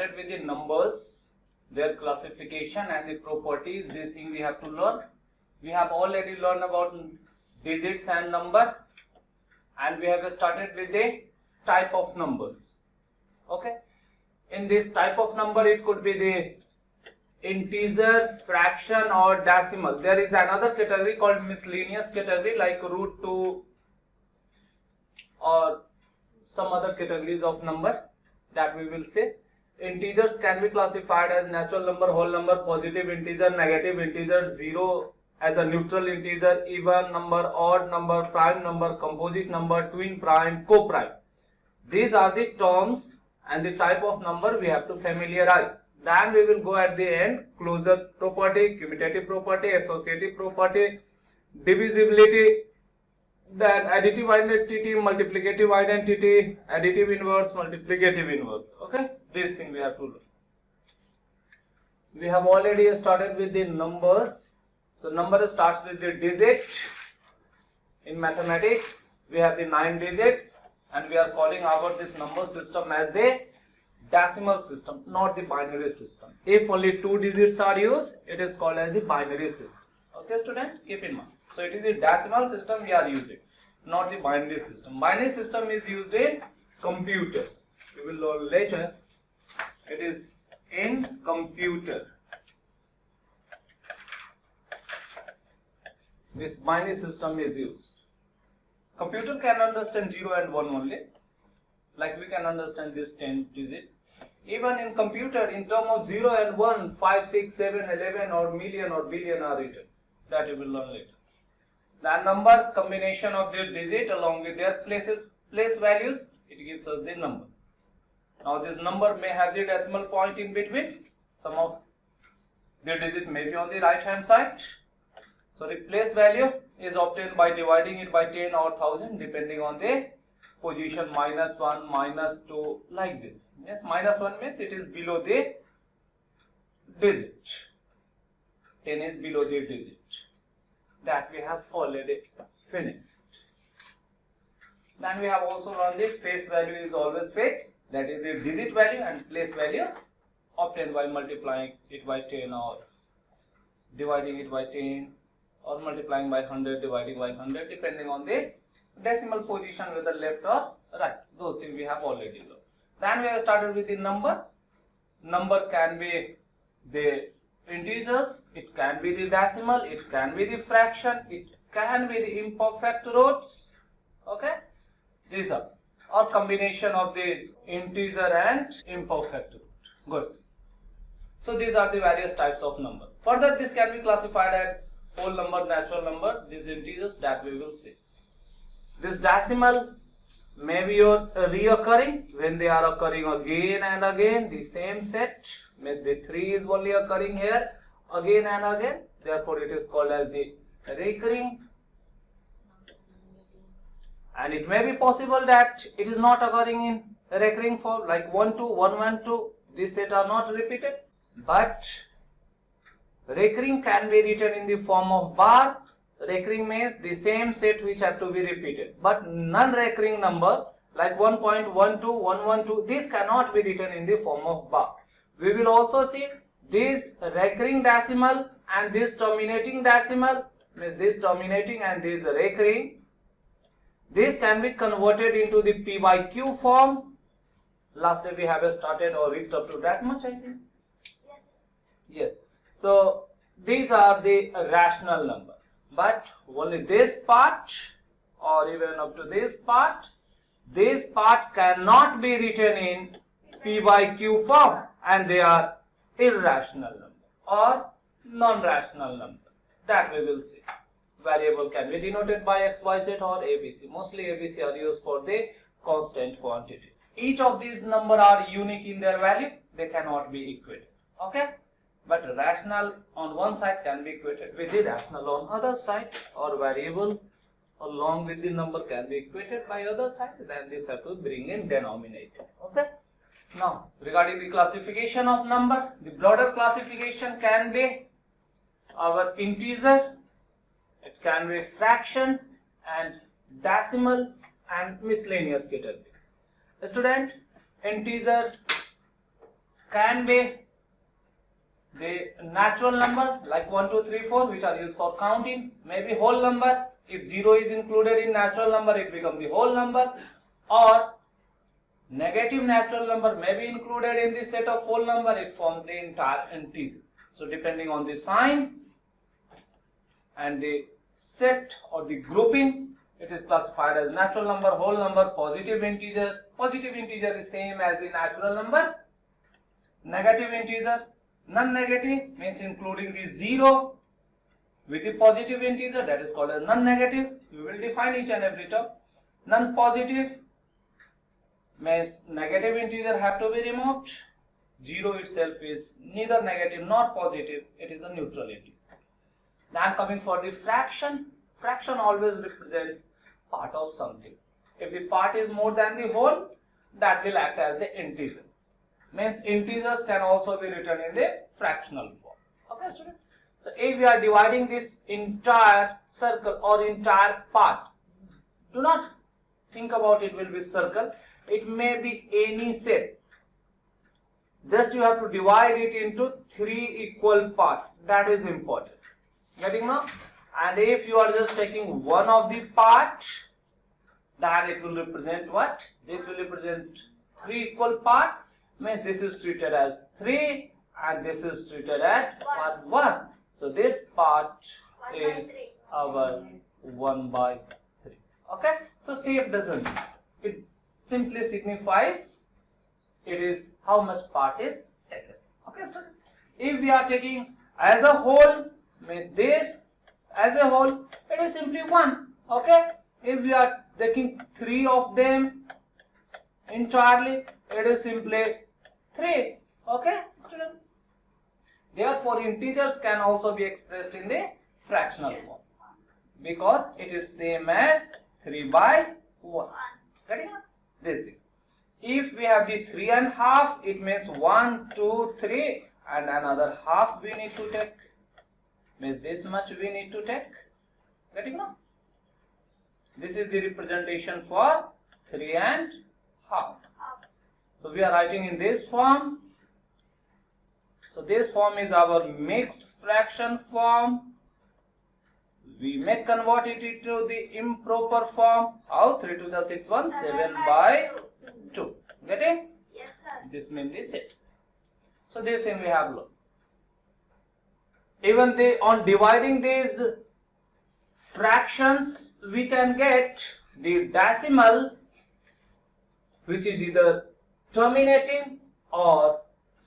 started with the numbers, their classification and the properties. This thing we have to learn. We have already learned about digits and number, and we have started with the type of numbers. Okay. In this type of number, it could be the integer, fraction or decimal. There is another category called miscellaneous category, like root 2 or some other categories of number that we will say. Integers can be classified as natural number, whole number, positive integer, negative integer, zero as a neutral integer, even number, odd number, prime number, composite number, twin prime, co-prime. These are the terms and the type of number we have to familiarize. Then we will go at the end, closure property, commutative property, associative property, divisibility, then additive identity, multiplicative identity, additive inverse, multiplicative inverse. Okay, this thing we have to learn. We have already started with the numbers. So number starts with the digit. In mathematics, we have the 9 digits, and we are calling about this number system as the decimal system, not the binary system. If only 2 digits are used, it is called as the binary system. Okay, students, keep in mind. So it is the decimal system we are using, not the binary system. Binary system is used in computer. We will learn later. It is in computer. This binary system is used. Computer can understand 0 and 1 only, like we can understand this 10 digits. Even in computer, in terms of 0 and 1, 5, 6, 7, 11 or million or billion are written. That you will learn later. The number combination of their digit along with their place values, it gives us the number. Now this number may have the decimal point in between. Some of their digit may be on the right hand side. So the place value is obtained by dividing it by 10 or 1000 depending on the position, -1, -2, like this. Yes, -1 means it is below the digit. 10 is below the digit. That we have already finished. Then we have also learned the face value is always fixed. That is the digit value, and place value obtained by multiplying it by 10 or dividing it by 10 or multiplying by 100, dividing by 100 depending on the decimal position, whether left or right. Those things we have already learned. Then we have started with the number. Number can be the integers, it can be the decimal, it can be the fraction, it can be the imperfect roots. Okay, these are or combination of these integer and imperfect root. Good. So these are the various types of number. Further, this can be classified as whole number, natural number, these integers that we will see. This decimal may be reoccurring when they are occurring again and again. The same set means the 3 is only occurring here again and again. Therefore, it is called as the recurring. And it may be possible that it is not occurring in recurring form, like 1, 2, 1, 1, 2. These sets are not repeated, but recurring can be written in the form of bar. Recurring means the same set which have to be repeated, but non-recurring number like 1.12, 112, this cannot be written in the form of bar. We will also see this recurring decimal and this terminating decimal, means this terminating and this recurring. This can be converted into the P by Q form. Last day we have started or reached up to that much, I think. Yes. So these are the rational number, but only this part or even up to this part cannot be written in P by Q form, and they are irrational number or non-rational number. That we will see. Variable can be denoted by X, Y, Z or ABC. Mostly ABC are used for the constant quantity. Each of these numbers are unique in their value. They cannot be equated. Okay? But rational on one side can be equated with the rational on other side, or variable along with the number can be equated by other side. Then this have to bring in denominator. Okay? Now, regarding the classification of number, the broader classification can be our integer, it can be fraction and decimal and miscellaneous category. Student, integer, can be the natural number like 1, 2, 3, 4, which are used for counting, maybe whole number. If 0 is included in natural number, it becomes the whole number, or negative natural number may be included in this set of whole number, it forms the entire integer. So depending on the sign and the set or the grouping, it is classified as natural number, whole number, positive integer. Positive integer is same as the natural number. Negative integer, non-negative means including the 0 with the positive integer, that is called as non-negative. We will define each and every term. Non-positive means negative integer have to be removed. 0 itself is neither negative nor positive, it is a neutral integer. Now coming for the fraction. Fraction always represents part of something. If the part is more than the whole, that will act as the integer. Means integers can also be written in the fractional form. Okay, students? So if we are dividing this entire circle or entire part, do not think about it will be circle. It may be any shape. Just you have to divide it into 3 equal parts. That is important. Getting now? And if you are just taking one of the parts, then it will represent what? This will represent 3 equal parts. Means this is treated as 3 and this is treated as 1. So this part is our 1 by 3. Okay? So shape doesn't matter. It simply signifies it is how much part is taken. Okay, students? If we are taking as a whole, means this as a whole, it is simply 1. Okay? If we are taking 3 of them entirely, it is simply 3. Okay, students? Therefore, integers can also be expressed in the fractional form because it is same as 3 by 1. Getting this thing. If we have the 3 and half, it means 1, 2, 3, and another half we need to take. Means this much we need to take. Getting now? This is the representation for 3 and half. So we are writing in this form. So this form is our mixed fraction form. We may convert it into the improper form. How? 3 to the 6, 1, 7 by 2. Get it? Yes, sir. This means this it. So this thing we have learned. Even on dividing these fractions, we can get the decimal, which is either terminating or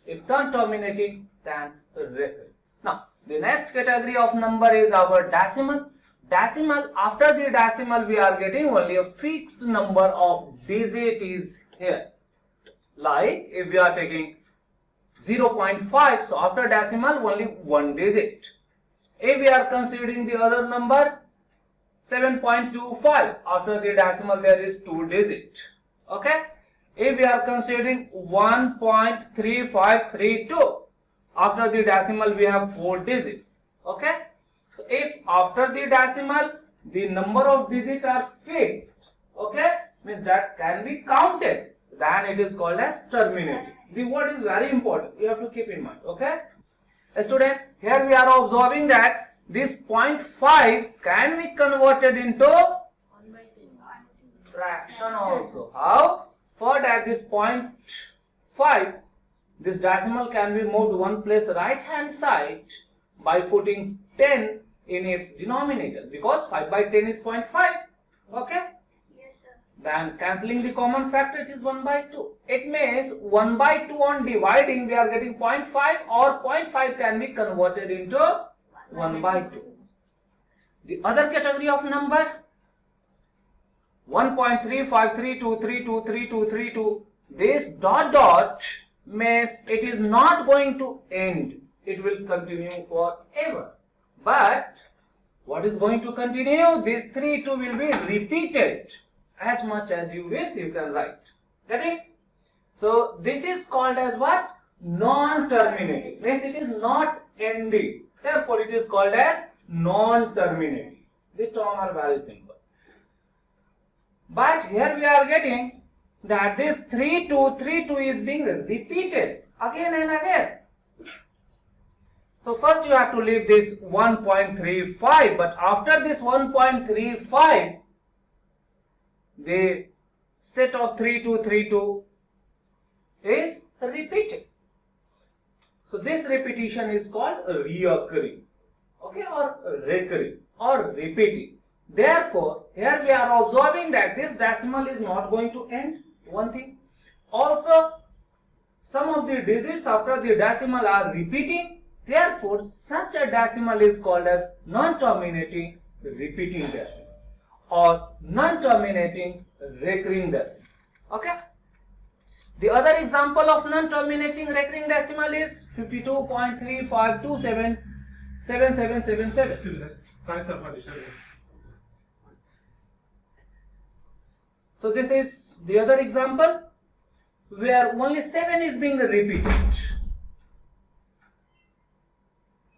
if not terminating, then recurring. Now, the next category of number is our decimal. Decimal, after the decimal, we are getting only a fixed number of digits is here. Like if we are taking 0.5, so after decimal only 1 digit. If we are considering the other number 7.25, after the decimal there is 2 digits. Okay? If we are considering 1.3532, after the decimal we have 4 digits. Okay? So if after the decimal the number of digits are fixed, okay, means that can be counted, then it is called as terminating. The word is very important. You have to keep in mind. Okay? Student, here we are observing that this 0.5 can be converted into fraction also. How? For that this 0.5, this decimal can be moved one place right hand side by putting 10 in its denominator, because 5 by 10 is 0.5. Okay? Yes, sir. Then cancelling the common factor, it is 1 by 2. It means 1 by 2 on dividing we are getting 0.5, or 0.5 can be converted into 1 by 2. The other category of number 1.3532323232, this dot dot means it is not going to end. It will continue forever. But what is going to continue? This 3 2 will be repeated as much as you wish you can write. Get it? So this is called as what? Non-terminating. Means it is not ending. Therefore it is called as non-terminating. The terms are very simple. But here we are getting that this 3 2 is being repeated again and again. So first you have to leave this 1.35, but after this 1.35, the set of 3232 is repeated. So this repetition is called reoccurring, okay, or recurring or repeating. Therefore, here we are observing that this decimal is not going to end, one thing. Also, some of the digits after the decimal are repeating. Therefore, such a decimal is called as non-terminating repeating decimal or non-terminating recurring decimal. Okay. The other example of non-terminating recurring decimal is 52.35277777. So this is the other example where only 7 is being repeated.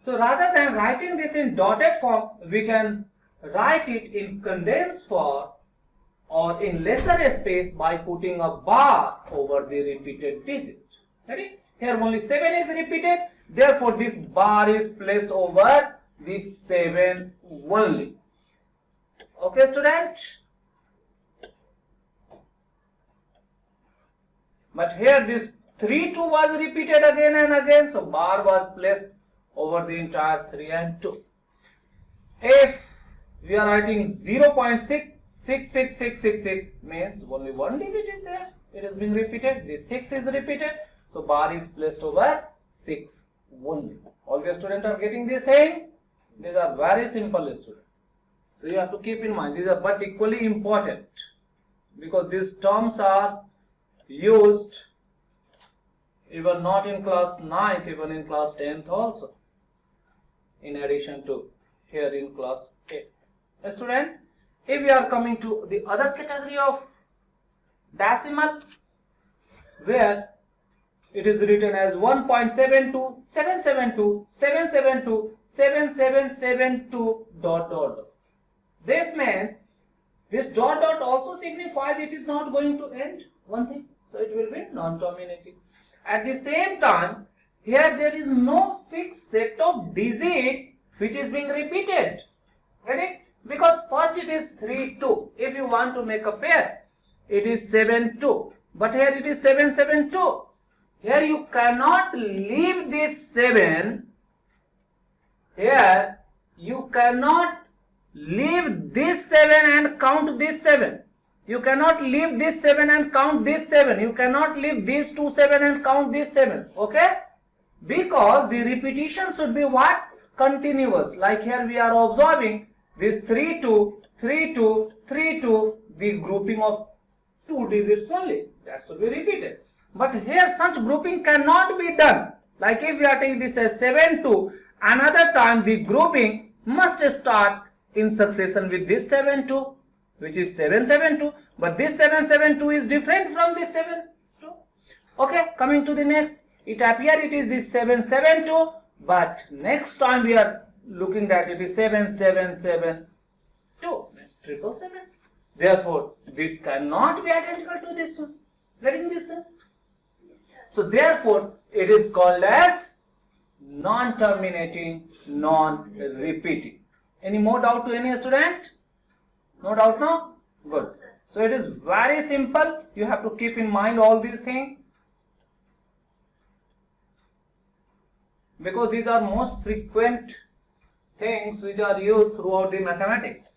So rather than writing this in dotted form, we can write it in condensed form or in lesser space by putting a bar over the repeated digit. Ready? Here only 7 is repeated, therefore this bar is placed over this 7 only. Okay, student? But here this 3 2 was repeated again and again, so bar was placed over the entire 3 and 2. If we are writing 0.666666 means only one digit is there, it is being repeated, this 6 is repeated, so bar is placed over 6 only. All the students are getting this thing? These are very simple, students. So you have to keep in mind, these are but equally important because these terms are used even not in class 9th, even in class 10th also, in addition to here in class 8th. Student, if we are coming to the other category of decimal where it is written as 1.72772772772 dot dot dot. This means this dot dot also signifies it is not going to end, one thing, so it will be non-terminating. At the same time, here there is no fixed set of digits which is being repeated. Ready? Because first it is 3 2. If you want to make a pair, it is 7 2. But here it is 7 7 2. Here you cannot leave this 7. Here you cannot leave this 7 and count this 7. You cannot leave this 7 and count this 7. You cannot leave these 2 7 and count this 7. Okay? Because the repetition should be what? Continuous. Like here we are observing this 3 2, 3 2, 3 2, the grouping of 2 digits only. That should be repeated. But here such grouping cannot be done. Like if we are taking this as 7 2, another time the grouping must start in succession with this 7 2. Which is 772, but this 772 is different from this 72. Okay, coming to the next, it appears it is this 772, but next time we are looking at it is 7772. That's 777. Therefore, this cannot be identical to this one. Getting this one? So therefore, it is called as non-terminating, non-repeating. Any more doubt to any student? No doubt, no? Good. So it is very simple. You have to keep in mind all these things. Because these are most frequent things which are used throughout the mathematics.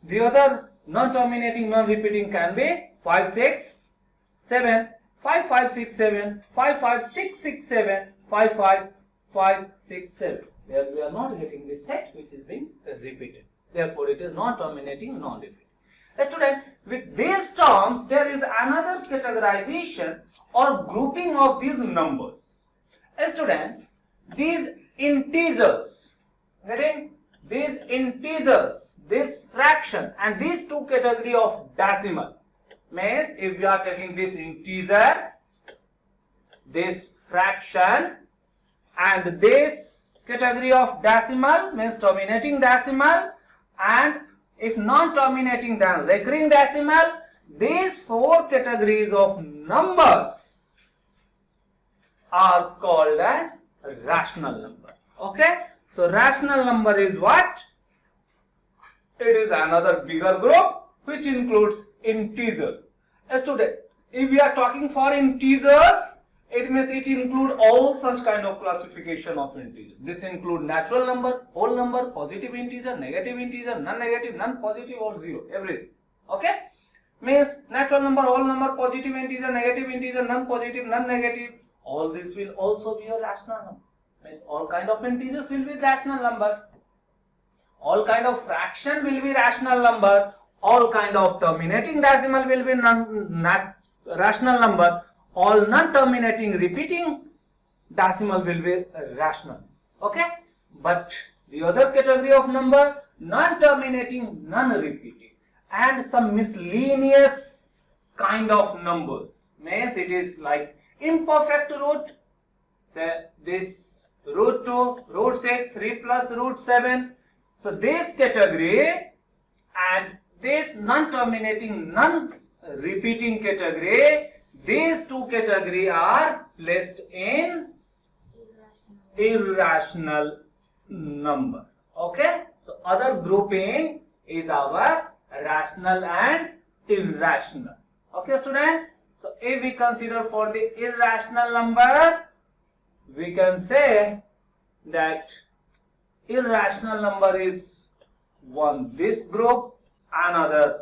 The other non-terminating, non-repeating can be 5 6 7, 5 5 6 7, 5 5 6 6 7, 5 5 5 6 7. Here we are not getting this set which is being repeated. Therefore, it is non-terminating, non-repeating. Student, with these terms, there is another categorization or grouping of these numbers. Students, these integers, getting these integers, this fraction, and these two category of decimal. Means if we are taking this integer, this fraction, and this category of decimal means terminating decimal, and if non-terminating then recurring decimal, these four categories of numbers are called as rational number. Okay, so rational number is what? It is another bigger group which includes integers. Student, if we are talking for integers, it means it includes all such kind of classification of integers. This includes natural number, whole number, positive integer, non-negative, non-positive or zero, everything. Okay, means natural number, whole number, positive integer, non-positive, non-negative, all this will also be a rational number. Means all kind of integers will be rational number. All kind of fraction will be rational number. All kind of terminating decimal will be rational number. All non-terminating repeating decimal will be rational. Okay, but the other category of number, non-terminating, non-repeating, and some miscellaneous kind of numbers, means it is like imperfect root, say this root 2, root 6, 3 plus root 7. So this category and this non-terminating, non-repeating category, these two categories are placed in irrational number. Okay, so other grouping is our rational and irrational. Okay, student. So if we consider for the irrational number, we can say that irrational number is one this group, another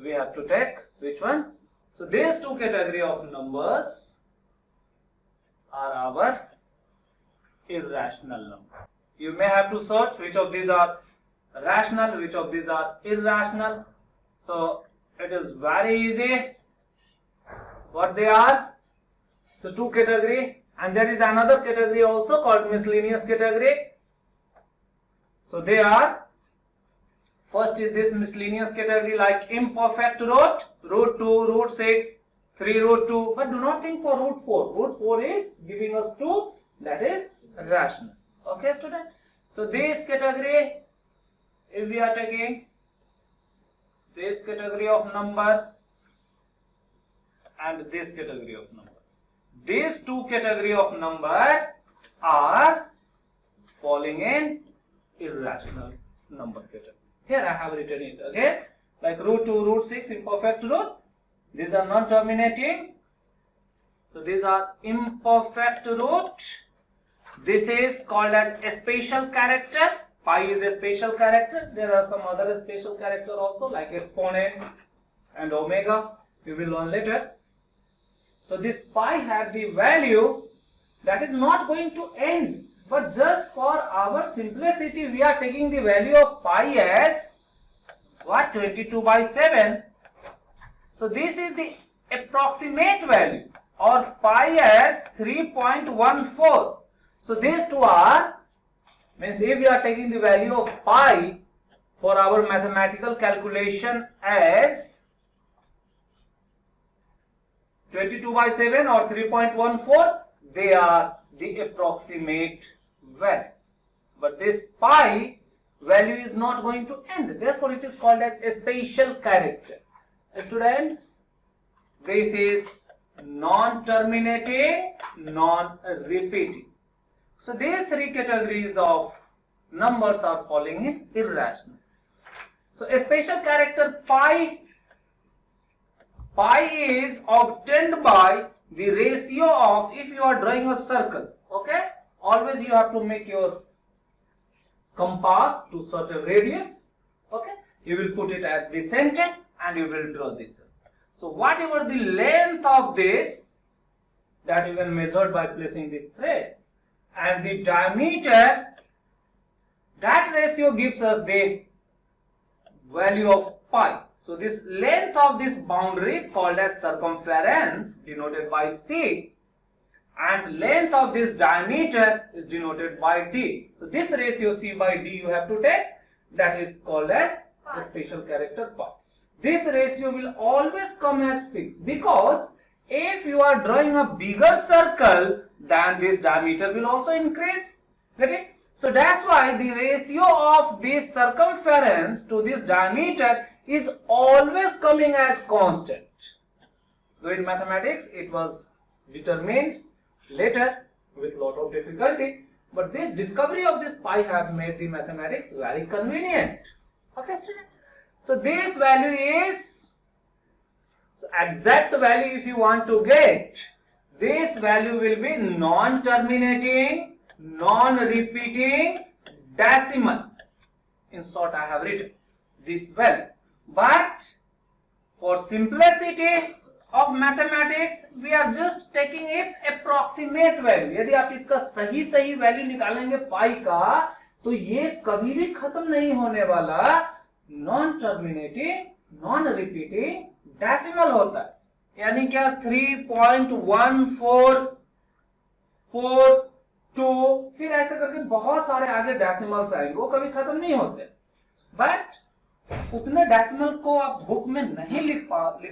we have to take which one? So these two category of numbers are our irrational number. You may have to search which of these are rational, which of these are irrational. So it is very easy what they are. So two category, and there is another category also called miscellaneous category. So they are, first is this miscellaneous category like imperfect root, root 2, root 6, 3 root 2, but do not think for root 4. Root 4 is giving us 2, that is rational. Okay, student. So this category, if we are taking this category of number and this category of number, these two category of number are falling in irrational number category. Here I have written it again, like root 2, root 6, imperfect root. These are non-terminating. So these are imperfect root. This is called as a special character. Pi is a special character. There are some other special character also like exponent and omega. We will learn later. So this pi has the value that is not going to end. But just for our simplicity, we are taking the value of pi as what? 22 by 7. So this is the approximate value, or pi as 3.14. So these two are, means if we are taking the value of pi for our mathematical calculation as 22 by 7 or 3.14, they are the approximate value. But this pi value is not going to end. Therefore, it is called as a special character. Students, this is non-terminating, non-repeating. So these three categories of numbers are falling in irrational. So a special character pi is obtained by the ratio of, if you are drawing a circle, okay, always you have to make your compass to certain radius, okay, you will put it at the center and you will draw this. So whatever the length of this, that you can measure by placing the thread, and the diameter, that ratio gives us the value of pi. So this length of this boundary called as circumference, denoted by C, and length of this diameter is denoted by D. So this ratio C by D you have to take, that is called as the special character pi. This ratio will always come as fixed, because if you are drawing a bigger circle, then this diameter will also increase. Okay? So that's why the ratio of this circumference to this diameter is always coming as constant. Though in mathematics it was determined later with lot of difficulty, but this discovery of this pi have made the mathematics very convenient. Okay, student? So this value is, so exact value if you want to get, this value will be non-terminating, non-repeating decimal. In short, I have written this value. But for simplicity of mathematics, we are just taking its approximate value. यदि आप इसका सही value निकालेंगे पाई का, तो ये कभी भी खत्म नहीं होने वाला non terminating, non repeating decimal होता है. यानी क्या 3.1442, फिर ऐसे करके बहुत सारे आगे डेसिमल्स आएंगे, वो कभी खत्म नहीं होते. बट उतने डेसिमल को आप बुक में नहीं लिख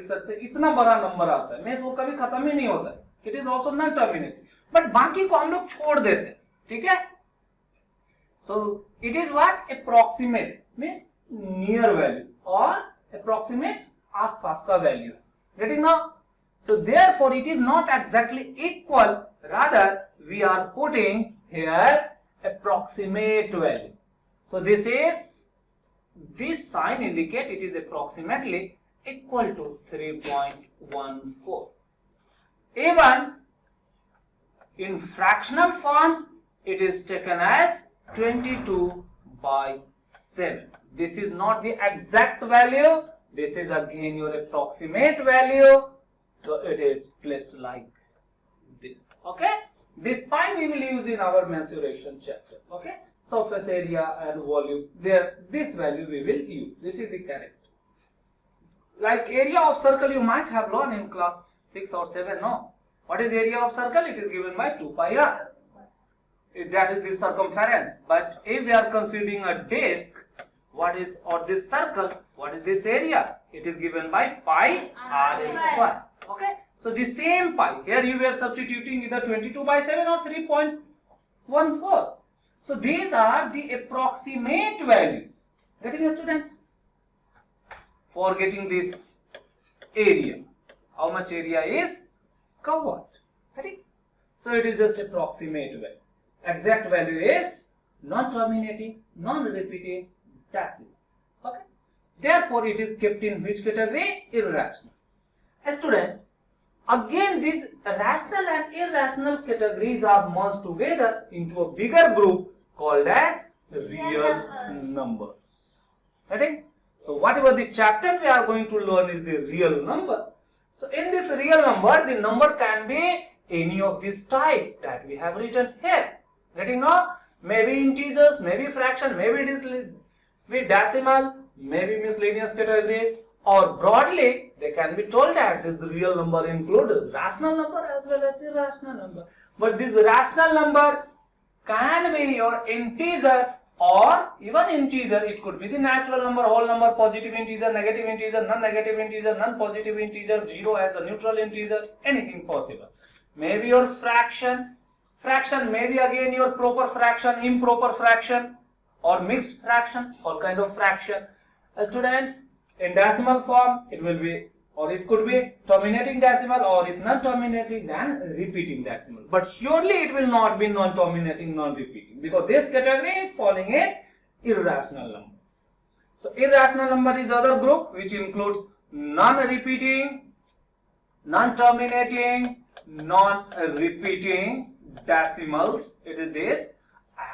सकते, इतना बड़ा नंबर आता है, मींस वो कभी खत्म ही नहीं होता है. It is also non terminating, but बाकी को हम लोग छोड़ देते हैं. ठीक है. So it is what approximate means near value और अप्रोक्सीमेट आसपास का value. Getting now? So therefore it is not exactly equal, rather we are putting here approximate value. So this sign indicate it is approximately equal to 3.14. Even in fractional form it is taken as 22/7. This is not the exact value, this is again your approximate value. So it is placed like this. Okay. This pi we will use in our mensuration chapter. Okay. Surface area and volume. There, this value we will use. This is the character. Like area of circle, you might have learned in class 6 or 7. No. What is area of circle? It is given by 2 pi r. That is the circumference. But if we are considering a disk, what is, or this circle, what is this area? It is given by pi r square. Okay, so the same pi, here you were substituting either 22/7 or 3.14. So these are the approximate values. Getting it, students? For getting this area, how much area is covered? Ready? So it is just approximate value. Exact value is non-terminating, non-repeating decimal. Okay. Therefore, it is kept in which category? Irrational. Student, again these rational and irrational categories are merged together into a bigger group called as real numbers. Right? So whatever the chapter we are going to learn is the real number. So in this real number, the number can be any of this type that we have written here. Getting now? Maybe integers, maybe fraction, maybe it is with decimal, maybe miscellaneous categories. Or broadly, they can be told that this real number includes rational number as well as irrational number. But this rational number can be your integer, or even integer. It could be the natural number, whole number, positive integer, negative integer, non-negative integer, non-positive integer, zero as a neutral integer, anything possible. Maybe your fraction maybe again your proper fraction, improper fraction, or mixed fraction, all kind of fraction. Students, in decimal form, it will be, or it could be terminating decimal, or if not terminating, then repeating decimal. But surely it will not be non-terminating, non-repeating, because this category is falling in irrational number. So irrational number is other group which includes non-repeating, non-terminating, non-repeating decimals. It is this,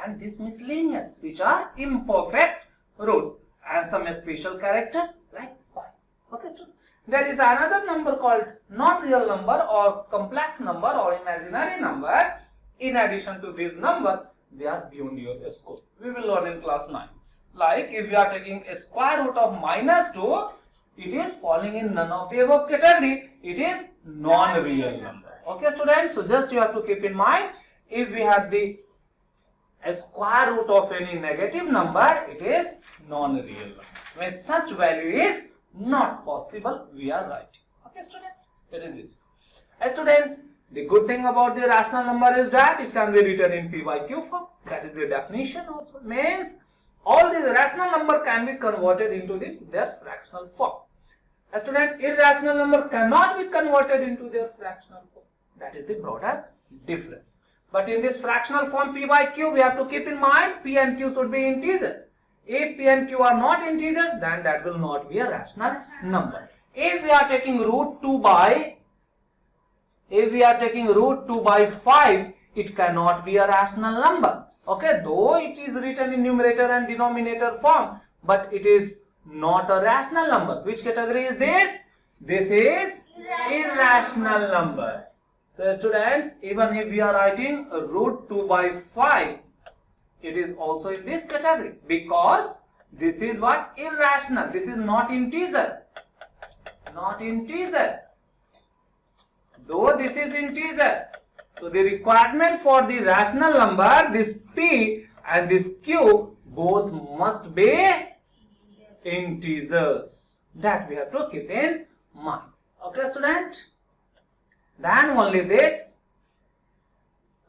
and this miscellaneous, which are imperfect roots and some special character like pi. Okay, so there is another number called non-real number or complex number or imaginary number. In addition to this number, they are beyond your scope. We will learn in class 9. Like if we are taking a square root of -2, it is falling in none of the above category. It is non-real number. Okay, students. So just you have to keep in mind, if we have the square root of any negative number, it is non-real number. When such value is not possible, we are writing. Okay, student? That is this. Student, the good thing about the rational number is that it can be written in p by q form. That is the definition also. Means all these rational number can be converted into their fractional form. A student, irrational number cannot be converted into their fractional form. That is the broader difference. But in this fractional form p by q, we have to keep in mind p and q should be integer. If p and q are not integer, then that will not be a rational number. If we are taking root 2 by 5, it cannot be a rational number. Okay, though it is written in numerator and denominator form, but it is not a rational number. Which category is this? This is irrational number. So students, even if we are writing root 2 by 5, it is also in this category, because this is what? Irrational. This is not integer. Not integer. Though this is integer. So the requirement for the rational number, this p and this q, both must be integers. That we have to keep in mind. Okay, student? Then only this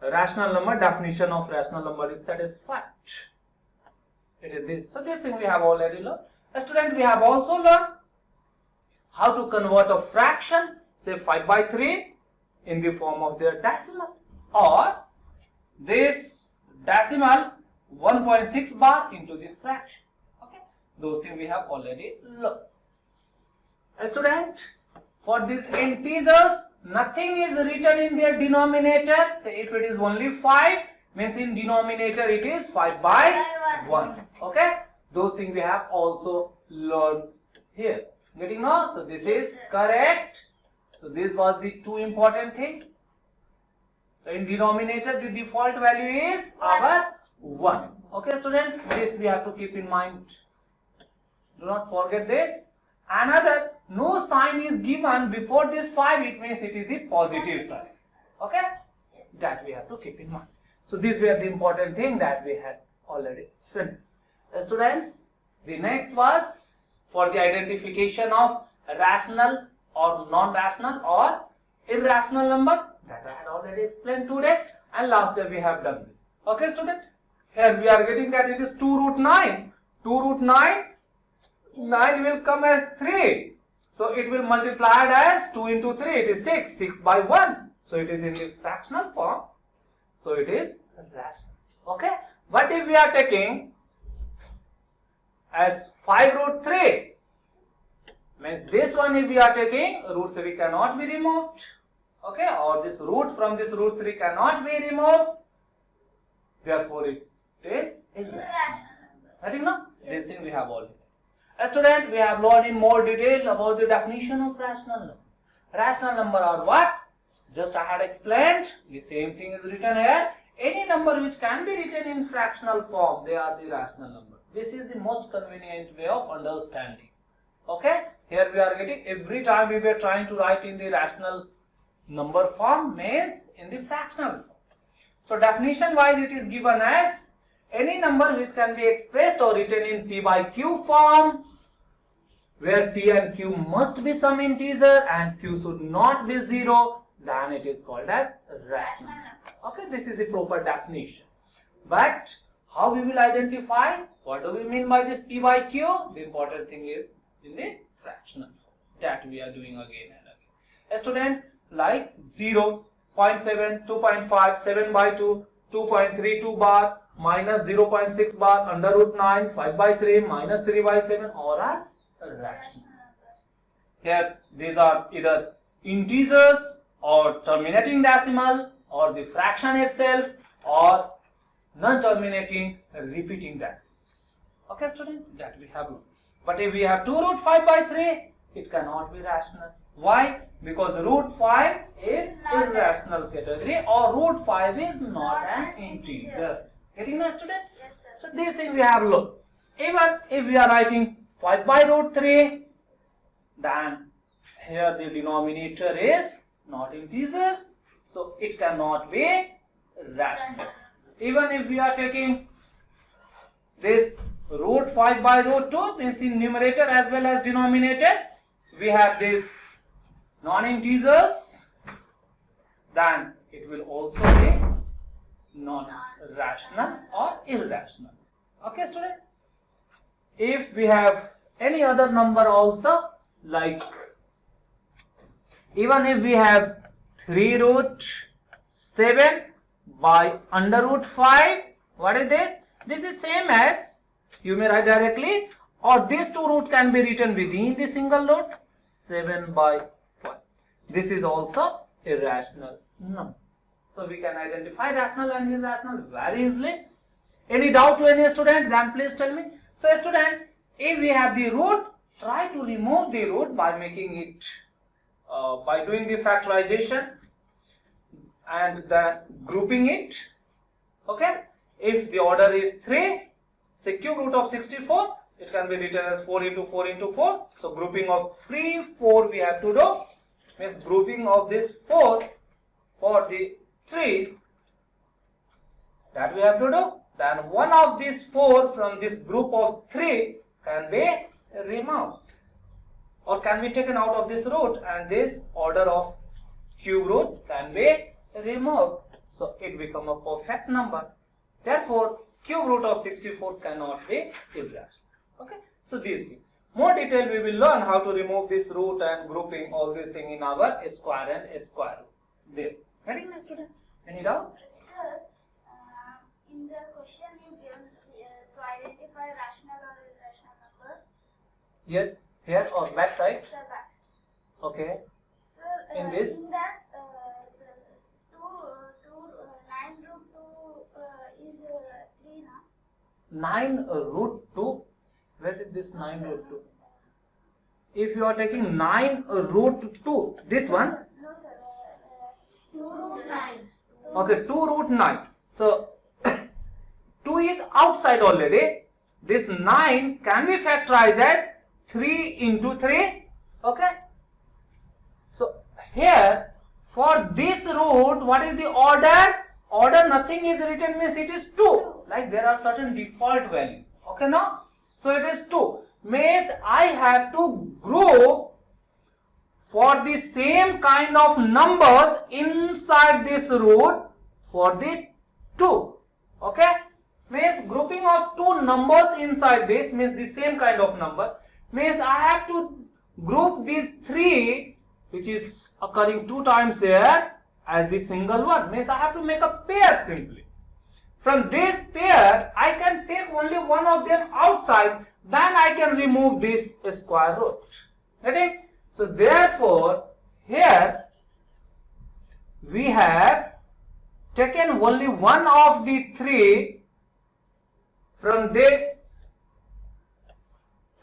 rational number, definition of rational number is satisfied. It is this. So this thing we have already learned. Student, we have also learned how to convert a fraction, say 5 by 3, in the form of their decimal, or this decimal 1.6 bar into the fraction. Okay, those things we have already learned. Student, for these integers, nothing is written in their denominator. Say if it is only 5, means in denominator it is 5 by 1. Okay, those things we have also learned here. Getting now? So this is correct. So this was the two important thing. So in denominator the default value is our 1. Okay, student, this we have to keep in mind. Do not forget this. Another, no sign is given before this 5, it means it is the positive sign. Okay, that we have to keep in mind. So these were the important thing that we had already finished. Students, the next was for the identification of rational or non-rational or irrational number, that I had already explained today, and last day we have done this. Okay, student, here we are getting that it is 2 root 9. 2 root 9, 9 will come as 3. So it will multiply as 2 into 3, it is 6. 6 by 1. So it is in the fractional form. So it is rational. Okay. What if we are taking as 5 root 3? Means this one, if we are taking, root 3 cannot be removed. Okay. Or this root from this root 3 cannot be removed. Therefore it is irrational. Right now? This thing we have already. A student, we have learned in more detail about the definition of rational number. Rational number are what? Just I had explained. The same thing is written here. Any number which can be written in fractional form, they are the rational number. This is the most convenient way of understanding. Okay? Here we are getting, every time we were trying to write in the rational number form, means in the fractional form. So definition wise it is given as any number which can be expressed or written in p by q form, where p and q must be some integer and q should not be 0, then it is called as rational. Okay, this is the proper definition. But how we will identify? What do we mean by this p by q? The important thing is in the fractional form. That we are doing again and again. A student, like 0, 0.7, 2.5, 7 by 2, 2.32 bar, minus 0.6 bar, under root 9, 5 by 3, minus 3 by 7, all are rational. Here these are either integers or terminating decimal or the fraction itself or non-terminating repeating decimals. Okay, student, that we have. But if we have 2 root 5 by 3, it cannot be rational. Why? Because root 5 is irrational category, or root 5 is not an integer. Getting that, student? Yes, sir. So these things we have looked. Even if we are writing 5 by root 3, then here the denominator is not integer, so it cannot be rational. Even if we are taking this root 5 by root 2, means in numerator as well as denominator, we have this non-integers, then it will also be non-rational or irrational. Okay, student? if we have any other number also, like even if we have 3 root 7 by under root 5, what is this? This is same as, you may write directly, or these two root can be written within the single root, 7 by 5. This is also a rational number. So we can identify rational and irrational very easily. Any doubt to any student? Then please tell me. So student, if we have the root, try to remove the root by making it, by doing the factorization and then grouping it. Okay. If the order is 3, say cube root of 64, it can be written as 4 into 4 into 4. So grouping of 3, 4 we have to do. Means grouping of this 4 for the 3, that we have to do. Then one of these 4 from this group of 3 can be removed or can be taken out of this root, and this order of cube root can be removed. So it becomes a perfect number. Therefore, cube root of 64 cannot be irrational. Okay. So these things. More detail we will learn how to remove this root and grouping all these things in our square and square root. There. Very nice, student. Any doubt? Sir, in the question you given to identify rational or irrational numbers. Yes. Here or back side? Sir, back. Okay. Sir, In this? In that, the 9 root 2 is 3, na? 9 root 2. Where is this 9 root 2? If you are taking 9 root 2, this one. No, sir. 2 root 9. Okay, 2 root 9. So 2 is outside already. This 9 can be factorized as 3 into 3. Okay. So here for this root, what is the order? Order nothing is written, means it is 2. Like there are certain default values. Okay, now? So it is 2. Means I have to group for the same kind of numbers inside this root for the 2. Okay. Means grouping of 2 numbers inside this means the same kind of number. Means I have to group these 3, which is occurring 2 times here, as the single one. Means I have to make a pair simply. From this pair, I can take only one of them outside, then I can remove this square root. Okay? So therefore, here we have taken only one of the 3 from this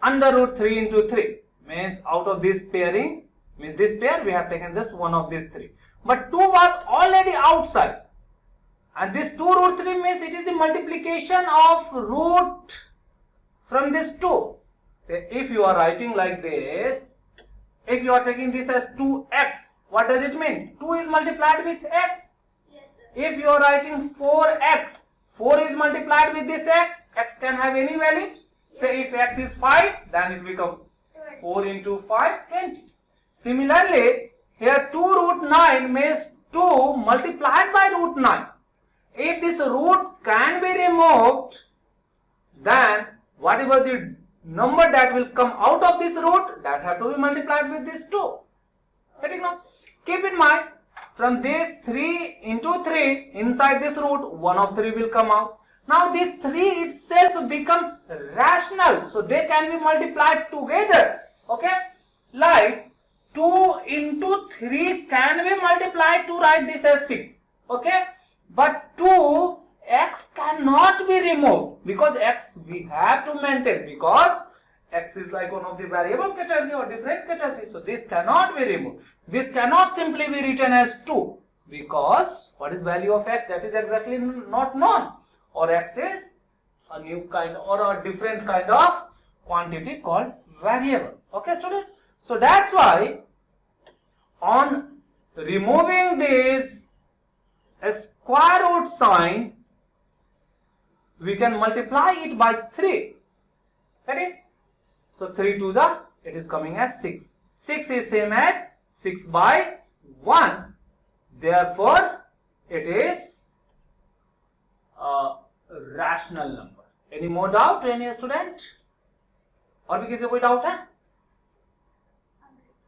under root 3 into 3. Means out of this pairing, means this pair we have taken just one of these 3. But 2 was already outside. And this 2 root 3 means it is the multiplication of root from this 2. Say if you are writing like this, if you are taking this as 2x, what does it mean? 2 is multiplied with x. Yes, sir. If you are writing 4x, 4 is multiplied with this x, x can have any value. Say if x is 5, then it becomes 4 into 5, 20. Similarly, here 2 root 9 means 2 multiplied by root 9. If this root can be removed, then whatever the number that will come out of this root, that have to be multiplied with this 2. Getting now? Keep in mind, from this 3 into 3, inside this root, 1 of 3 will come out. Now this 3 itself become rational, so they can be multiplied together. Okay? Like 2 into 3 can be multiplied to write this as 6. Okay? But 2x cannot be removed because x we have to maintain, because x is like one of the variable category or different category. So this cannot be removed. This cannot simply be written as 2 because what is value of x? That is exactly not known. Or x is a new kind or a different kind of quantity called variable. Okay, student? So that's why on removing this square root sign, we can multiply it by 3. Okay? So 3 2s are, it is coming as 6. 6 is same as 6 by 1. Therefore, it is a rational number. Any more doubt, any student? और भी किसी को कोई doubt है?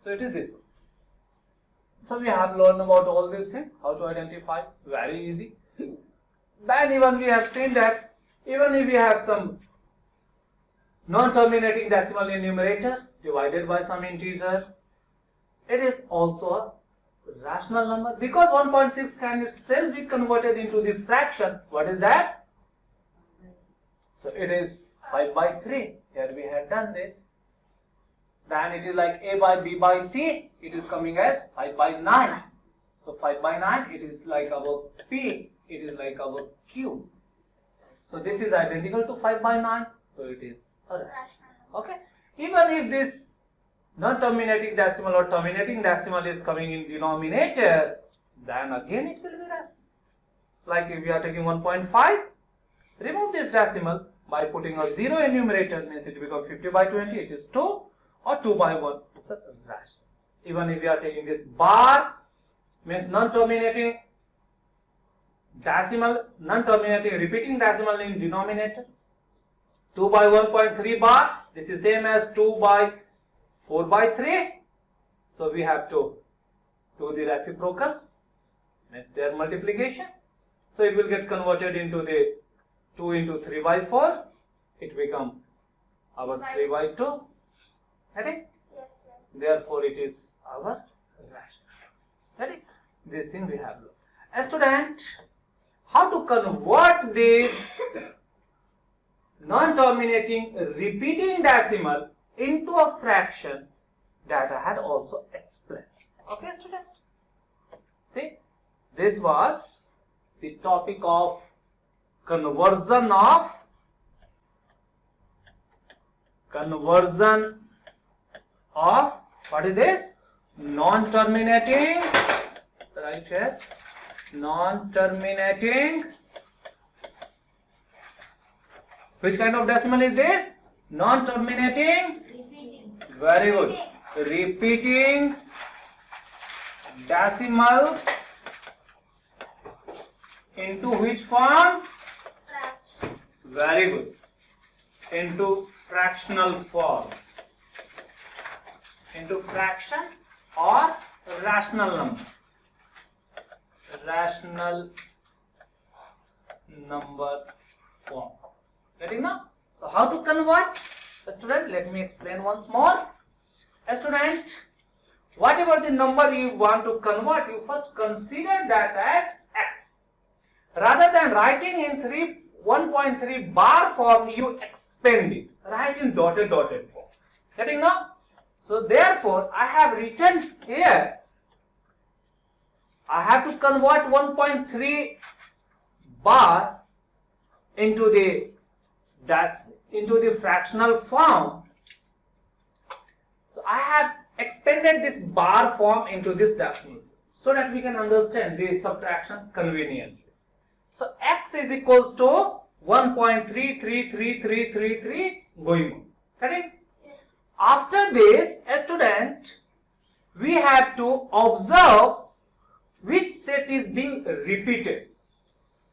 So it is this one. So we have learned about all these things, how to identify, very easy. Then even we have seen that even if we have some non-terminating decimal in numerator divided by some integer, it is also a rational number because 1.6 can itself be converted into the fraction. What is that? So it is 5 by 3. Here we have done this. Then it is like a by b by c. It is coming as 5 by 9. So 5 by 9, it is like our p. It is like our q. So this is identical to 5 by 9. So it is a rational. Okay. Even if this non-terminating decimal or terminating decimal is coming in denominator, then again it will be rational. Like if we are taking 1.5, remove this decimal by putting a 0 in numerator, means it becomes 50 by 20, it is 2, or 2 by 1, it's a rational. Even if we are taking this bar, means non-terminating decimal, non-terminating repeating decimal in denominator, 2 by 1.3 bar, this is same as 2 by 4 by 3, so we have to do the reciprocal, means their multiplication, so it will get converted into the 2 into 3 by 4, it becomes our 3 by 2, ready? Yes, sir. Therefore it is our rational. Ready? This thing we have learned. A student, how to convert this non-terminating repeating decimal into a fraction, that I had also explained. Okay, student? See, this was the topic of conversion of what is this? Non-terminating, right here, non-terminating, which kind of decimal is this? Non-terminating, Repeating. very good, repeating decimals into which form? Fraction. Very good, into fractional form, into fraction or rational number, form. Getting now? So how to convert? A student, let me explain once more. A student, whatever the number you want to convert, you first consider that as x. Rather than writing in 1.3 bar form, you expand it. Write in dotted form. Getting now? So therefore, I have written here, I have to convert 1.3 bar into the fractional form. So I have expanded this bar form into this decimal so that we can understand the subtraction conveniently. So x is equals to 1.333333 going on. Correct? Yes. After this, a student, we have to observe which set is being repeated.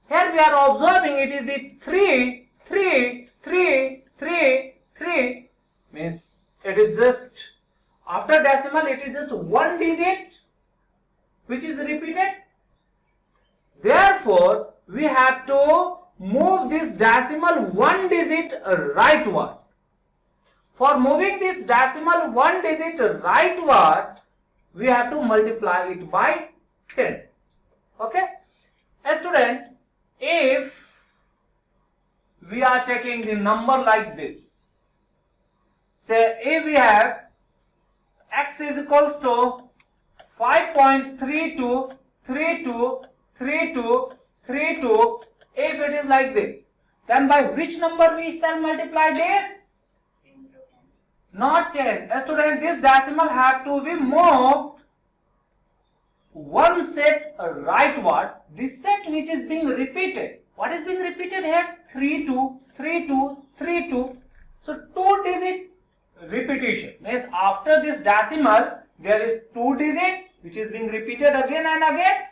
Here we are observing it is the 3, 3, 3, 3, 3, means it is just, after decimal it is just one digit which is repeated. Therefore, we have to move this decimal one digit rightward. For moving this decimal one digit rightward, we have to multiply it by 10. Okay? A student, if we are taking the number like this, say if we have x is equals to 5.32323232, if it is like this, then by which number we shall multiply this? Into 10. Not 10. A student, this decimal have to be moved one set rightward. This set which is being repeated. What is being repeated here? 3, 2, 3, 2, 3, 2. So 2 digit repetition. Means after this decimal, there is 2 digit which is being repeated again and again.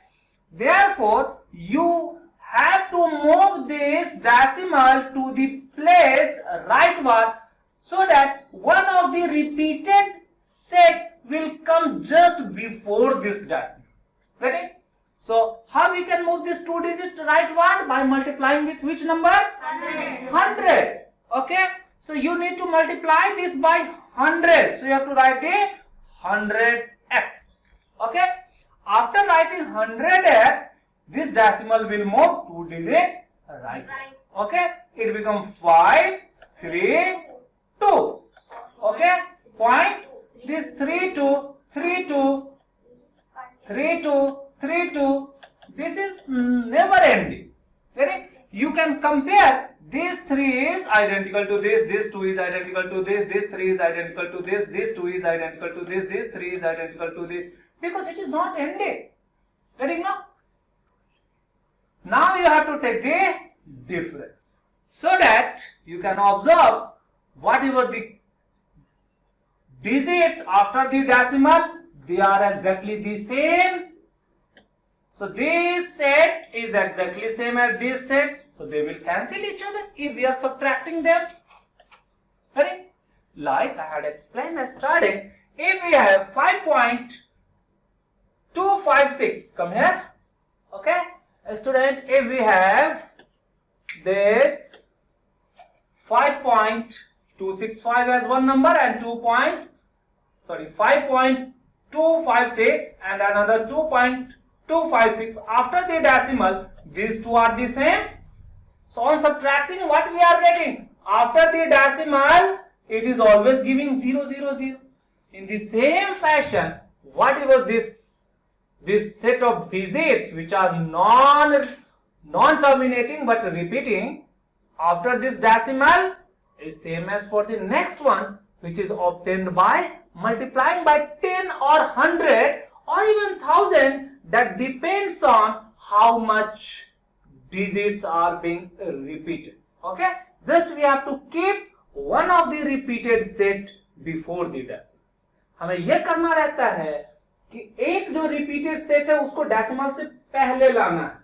Therefore, you have to move this decimal to the place rightward so that one the repeated set will come just before this decimal. Get it? So how we can move this 2 digit rightward? By multiplying with which number? 100. 100. Okay. So you need to multiply this by 100. So you have to write the 100x. Okay. After writing 100x, this decimal will move 2 digit right. Okay. It becomes 5, 3, 2. Okay. Point. This 3, 2, 3, 2, 3, 2, 3, 2. This is never ending. Get it? You can compare. This 3 is identical to this 2 is identical to this 3 is identical to this 2 is identical to this 3 is identical to this, because it is not ending. Getting now? Now you have to take the difference, so that you can observe whatever the digits after the decimal, they are exactly the same. So this set is exactly same as this set. So they will cancel each other if we are subtracting them. Right? Like I had explained yesterday, if we have 5.256, come here. Okay? Student, if we have this 5.265 as one number and 5.256 and another 2.256 after the decimal, these two are the same. So on subtracting, what we are getting? After the decimal, it is always giving 0, 0, 0. In the same fashion, whatever this set of digits which are non-terminating but repeating after this decimal is same as for the next one, which is obtained by multiplying by 10 or 100 or even 1000. That depends on how much digits are being repeated. Okay, just we have to keep one of the repeated set before the decimal. हमें यह करना रहता है कि एक जो repeated set है उसको डेसिमल से पहले लाना है.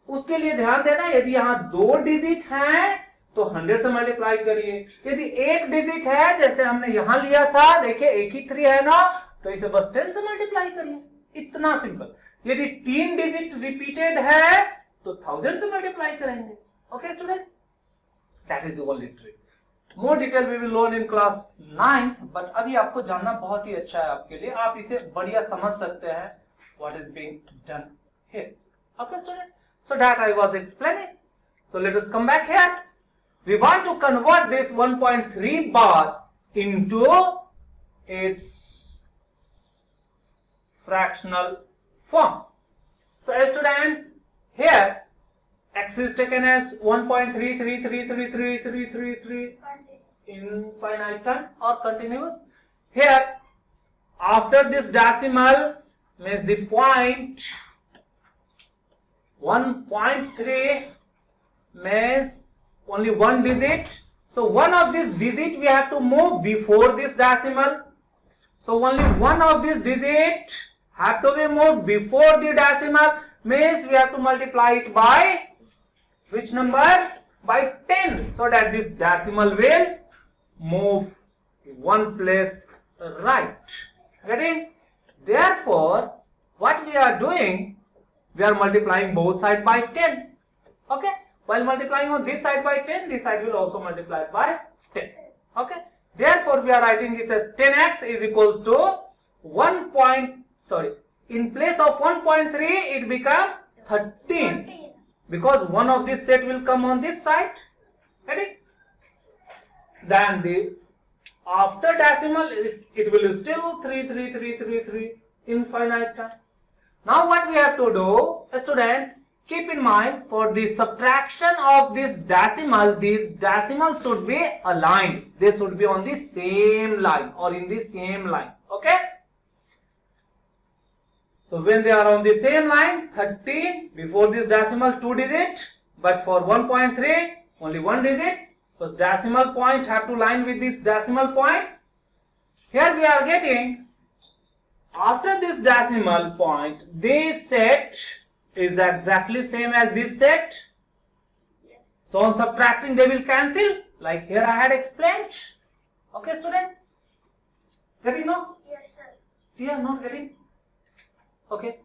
उसके लिए ध्यान देना, यदि यहाँ 2 डिजिट हैं तो 100 से मल्टीप्लाई करिए. यदि एक डिजिट है जैसे हमने यहाँ लिया था, देखिए एक ही 3 है ना, तो इसे बस 10 से मल्टीप्लाई करिए. इतना सिंपल. यदि 3 डिजिट रिपीटेड है तो 1000 से मल्टीप्लाई करेंगे. Okay student, that is the only trick. More detail we will learn in class 9th, but अभी आपको जानना बहुत ही अच्छा है आपके लिए. आप इसे बढ़िया समझ सकते हैं what is being done here. Okay student, so that I was explaining. So let us come back here. We want to convert this 1.3 bar into its fractional form. So students, here x is taken as 1.33333333 infinite time or continuous. Here after this decimal means the point 1.3 means only one digit. So one of this digit we have to move before this decimal. So only one of this digit have to be moved before the decimal, means we have to multiply it by which number? By 10, so that this decimal will move one place right. Getting? Therefore, what we are doing, we are multiplying both sides by 10. Okay? While multiplying on this side by 10, this side will also multiply by 10. Okay? Therefore, we are writing this as 10x is equals to in place of 1.3 it becomes 13, because one of this set will come on this side. Ready? Then the after decimal it will still 3 infinite time. Now what we have to do, student, keep in mind, for the subtraction of this decimal, these decimals should be aligned. They should be on the same line or in the same line. Okay? So when they are on the same line, 13 before this decimal 2 digit, but for 1.3 only 1 digit. So decimal point have to line with this decimal point. Here we are getting, after this decimal point, this set is exactly same as this set. So on subtracting they will cancel, like here I had explained. Okay student? Getting no? Yes, sir. See, I'm not getting. Okay.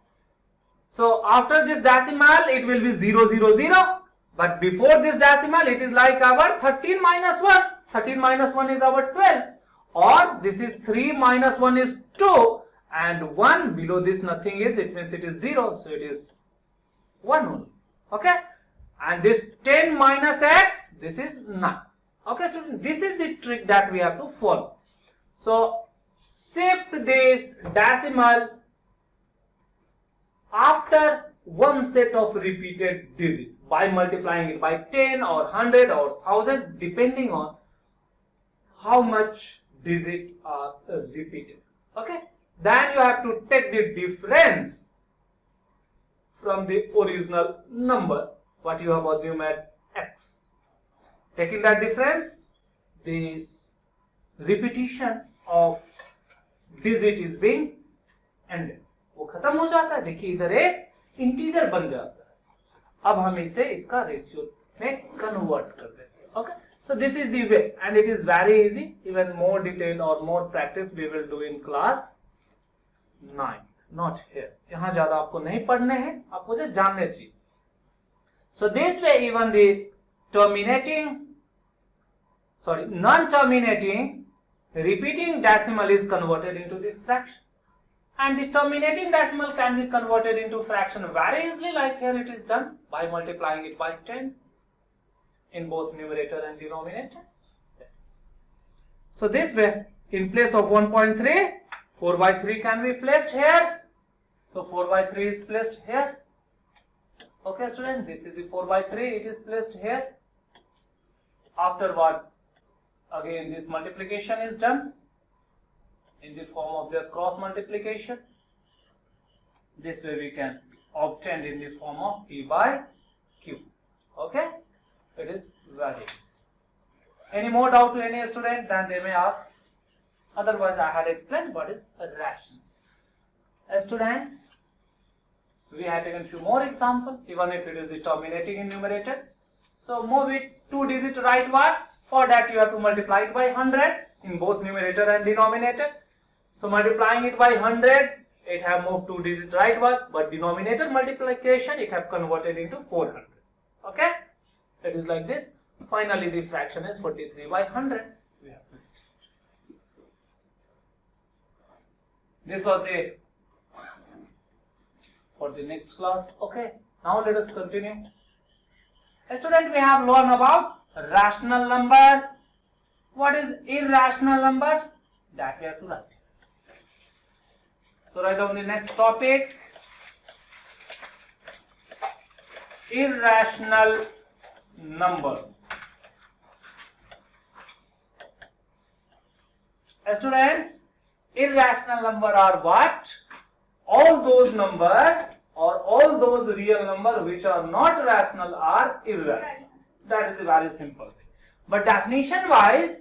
So after this decimal, it will be 0, 0, 0. But before this decimal, it is like our 13 minus 1. 13 minus 1 is our 12. Or this is 3 minus 1 is 2. And 1 below this nothing is, it means it is 0. So it is 1 only. Okay. And this 10 minus x, this is 9. Okay, students, this is the trick that we have to follow. So shift this decimal after one set of repeated digits by multiplying it by 10 or 100 or 1000, depending on how much digits are repeated. Okay, then you have to take the difference from the original number what you have assumed at x. Taking that difference, this repetition of digit is being ended. वो खत्म हो जाता है. देखिए इधर एक integer बन जाता है. अब हम इसे इसका रेशियो में कन्वर्ट कर देते हैं. Okay, so this is the way and it is very easy. Even more detail or more practice we will do in class 9, not here. यहाँ ज्यादा आपको नहीं पढ़ने हैं, आपको just जानने चाहिए. So this way even the non-terminating repeating decimal is converted into the fraction. And the terminating decimal can be converted into fraction very easily, like here it is done by multiplying it by 10 in both numerator and denominator. So this way, in place of 1.3, 4 by 3 can be placed here. So 4 by 3 is placed here. Okay students, this is the 4 by 3, it is placed here. Afterward, again this multiplication is done in the form of the cross multiplication. This way we can obtain in the form of P by Q. Okay, it is very easy. Any more doubt to any student, then they may ask. Otherwise I had explained what is a ration. Students, we have taken few more examples, even if it is the terminating in numerator. So move it 2 digit rightward. For that you have to multiply it by 100 in both numerator and denominator. So multiplying it by 100, it have moved 2 digit rightward, but denominator multiplication it have converted into 400. Okay, it is like this. Finally the fraction is 43 by 100. We have placed it. This was the for the next class. Okay, now let us continue. Student, we have learned about rational number. What is irrational number? That we have to write. So write down the next topic. Irrational numbers. Students, irrational number are what? All those numbers or all those real numbers which are not rational are irrational. That is a very simple thing. But definition wise,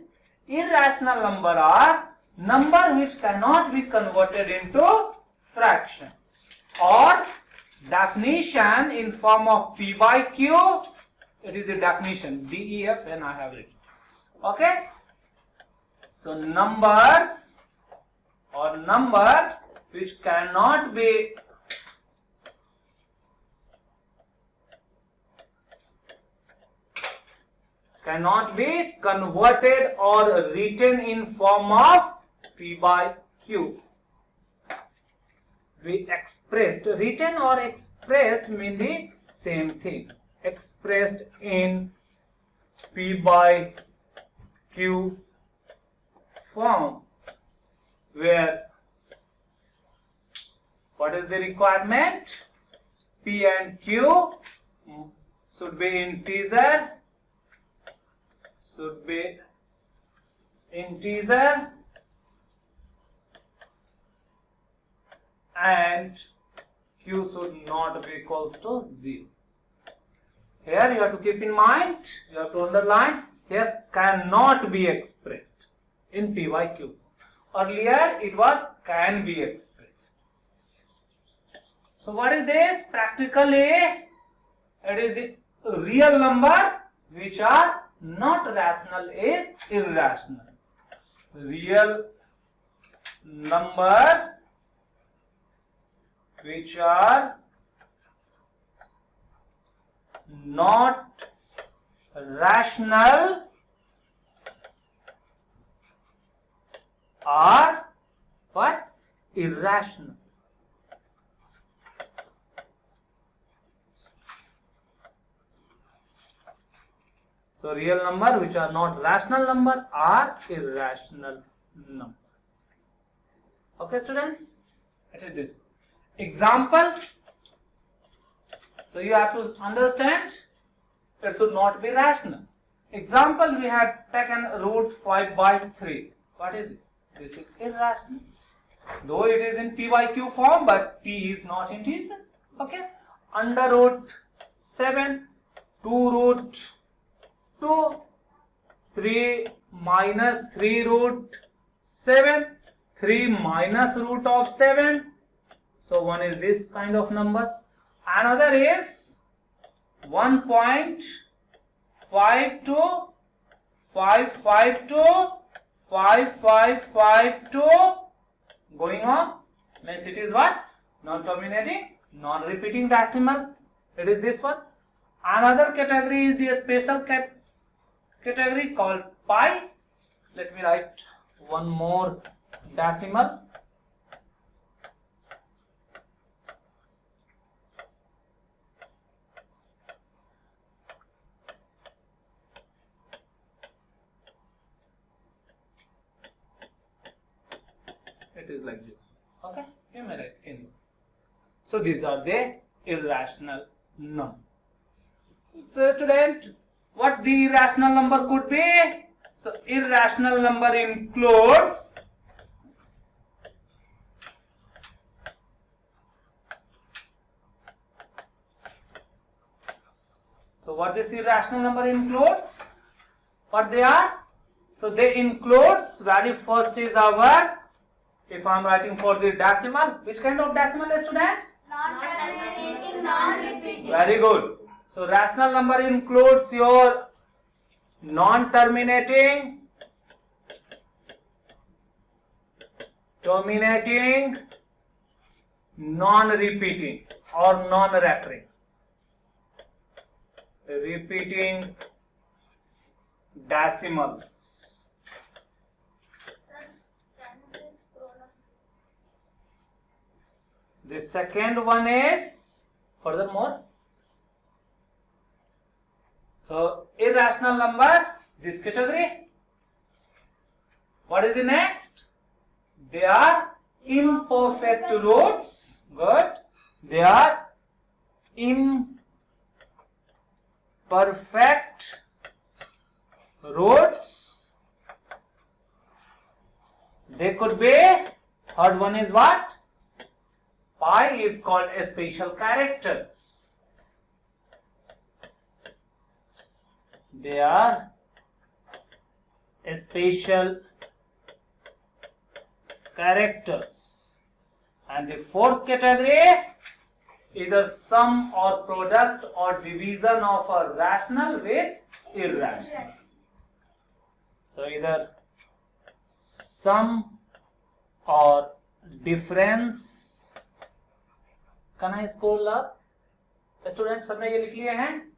irrational number are number which cannot be converted into fraction. Or definition in form of P by Q, it is the definition DEF and I have written. Okay. So numbers or number which cannot be converted or written in form of P by Q. We expressed, written or expressed mean the same thing. Expressed in P by Q form, where what is the requirement? P and Q should be integer, and Q should not be equals to 0. Here you have to keep in mind, you have to underline, here cannot be expressed in P by Q. Earlier it was can be expressed. So what is this? Practically it is the real number which are not rational is irrational. Real number which are not rational are what? Irrational. So real number which are not rational number are irrational number. Okay, students? It is this. Example. So you have to understand it should not be rational. Example, we have taken root 5 by 3. What is this? This is irrational. Though it is in p by q form, but p is not integer. Okay. Under root 7, 2 root 2, 3 minus 3 root 7, 3 minus root of 7. So one is this kind of number. Another is 1.52, 552, 5552 going on. Means it is what? Non-terminating, non-repeating decimal. It is this one. Another category is the special category called pi. Let me write one more decimal. It is like this. Okay, you may write anyway. So these are the irrational number. So student, what the irrational number could be? So irrational number includes so what this irrational number includes? What they are? So they includes, very first is our, if I am writing for the decimal, which kind of decimal, students? Non-terminating, non-repeating. Very good. So rational number includes your non-terminating, terminating, non-repeating or non-recurring. Repeating decimals. The second one is furthermore. So irrational number, this category. What is the next? They are imperfect roots. Good. They are imperfect roots. They could be. Third one is what? Pi is called special characters. They are special characters. And the fourth category, either sum or product or division of a rational with irrational. So either sum or difference. Can I scroll up? Students, सबने ये लिख लिए हैं?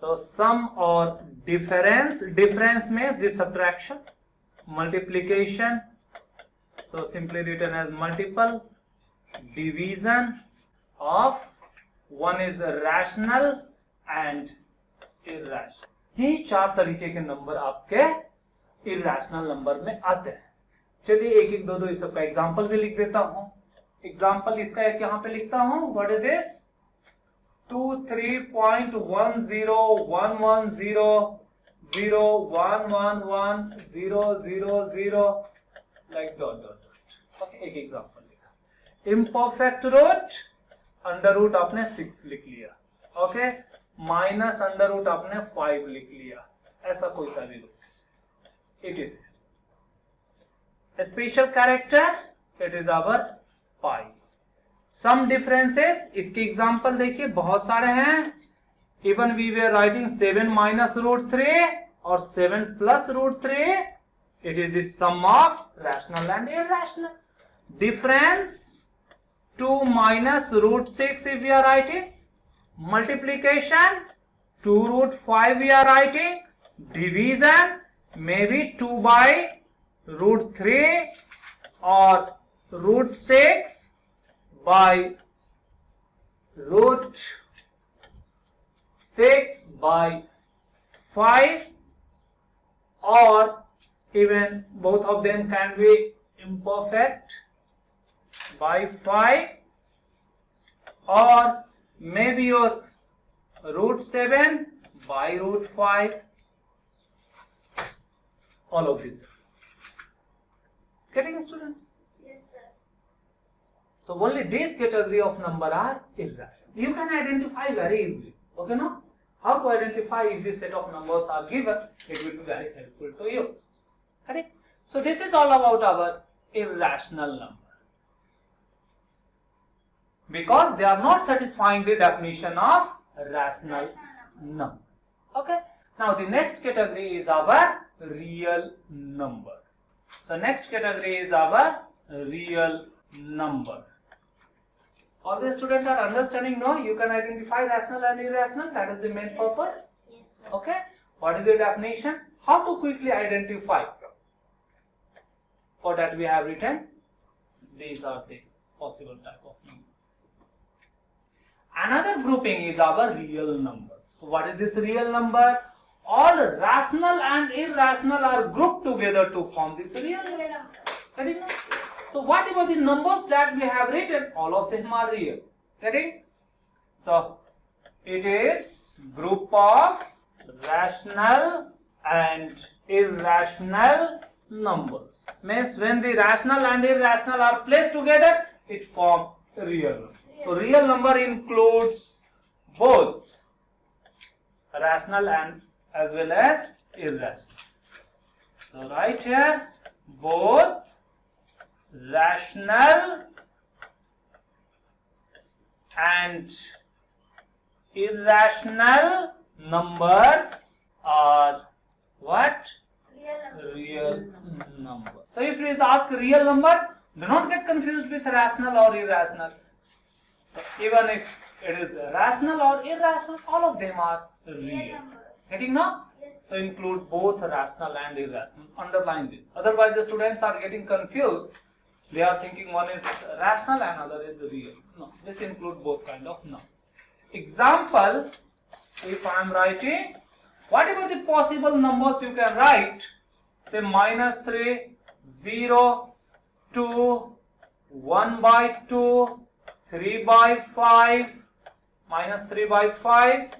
So sum or difference. Difference means the subtraction, multiplication. So simply written as multiple, division of one is rational and irrational. ये चार तरीके के number आपके irrational नंबर में आते हैं. चलिए एक एक दो इस सबका एग्जाम्पल भी लिख देता हूँ. एग्जाम्पल इसका एक यहाँ पे लिखता हूँ. What is this? 23.101110111000 like dot dot dot. Okay, एक एग्जाम्पल लिखा. इम्परफेक्ट रूट, अंडर रूट आपने 6 लिख लिया. ओके, माइनस अंडर रूट आपने 5 लिख लिया. ऐसा कोई सा भी root. It is special character. It is our pi. Some differences, इसके एग्जाम्पल देखिए बहुत सारे हैं. Even we were writing 7 minus root 3 or 7 plus root 3, it is the sum of rational and irrational. Difference 2 minus root 6 if we are writing. Multiplication 2 root 5 we are writing. Division maybe 2 by root 3 or root 6 by root 6 by 5, or even both of them can be imperfect, by 5, or maybe your root 7 by root 5, all of these. Getting, students? Yes, sir. So only this category of number are irrational. You can identify very easily. Okay, no? How to identify if this set of numbers are given? It will be very helpful to you. Correct? So this is all about our irrational number. Because they are not satisfying the definition of rational number. Okay? Now the next category is our real number. So next category is our real number. All the students are understanding now? You can identify rational and irrational. That is the main purpose. Yes, sir. Okay? What is the definition? How to quickly identify? For that we have written, these are the possible type of number. Another grouping is our real number. So what is this real number? All rational and irrational are grouped together to form this real number. Correct? So whatever the numbers that we have written, all of them are real. Correct? So it is group of rational and irrational numbers. Means when the rational and irrational are placed together, it forms real number. So real number includes both rational and as well as irrational. So right here, both rational and irrational numbers are what? Real number. So if it is asked real number, do not get confused with rational or irrational. So even if it is rational or irrational, all of them are real. Getting now? Yes. So include both rational and irrational. Underline this. Otherwise the students are getting confused. They are thinking one is rational and other is real. No, this includes both kind of numbers. Example, if I am writing, whatever the possible numbers you can write, say minus 3, 0, 2, 1 by 2, 3 by 5, minus 3 by 5,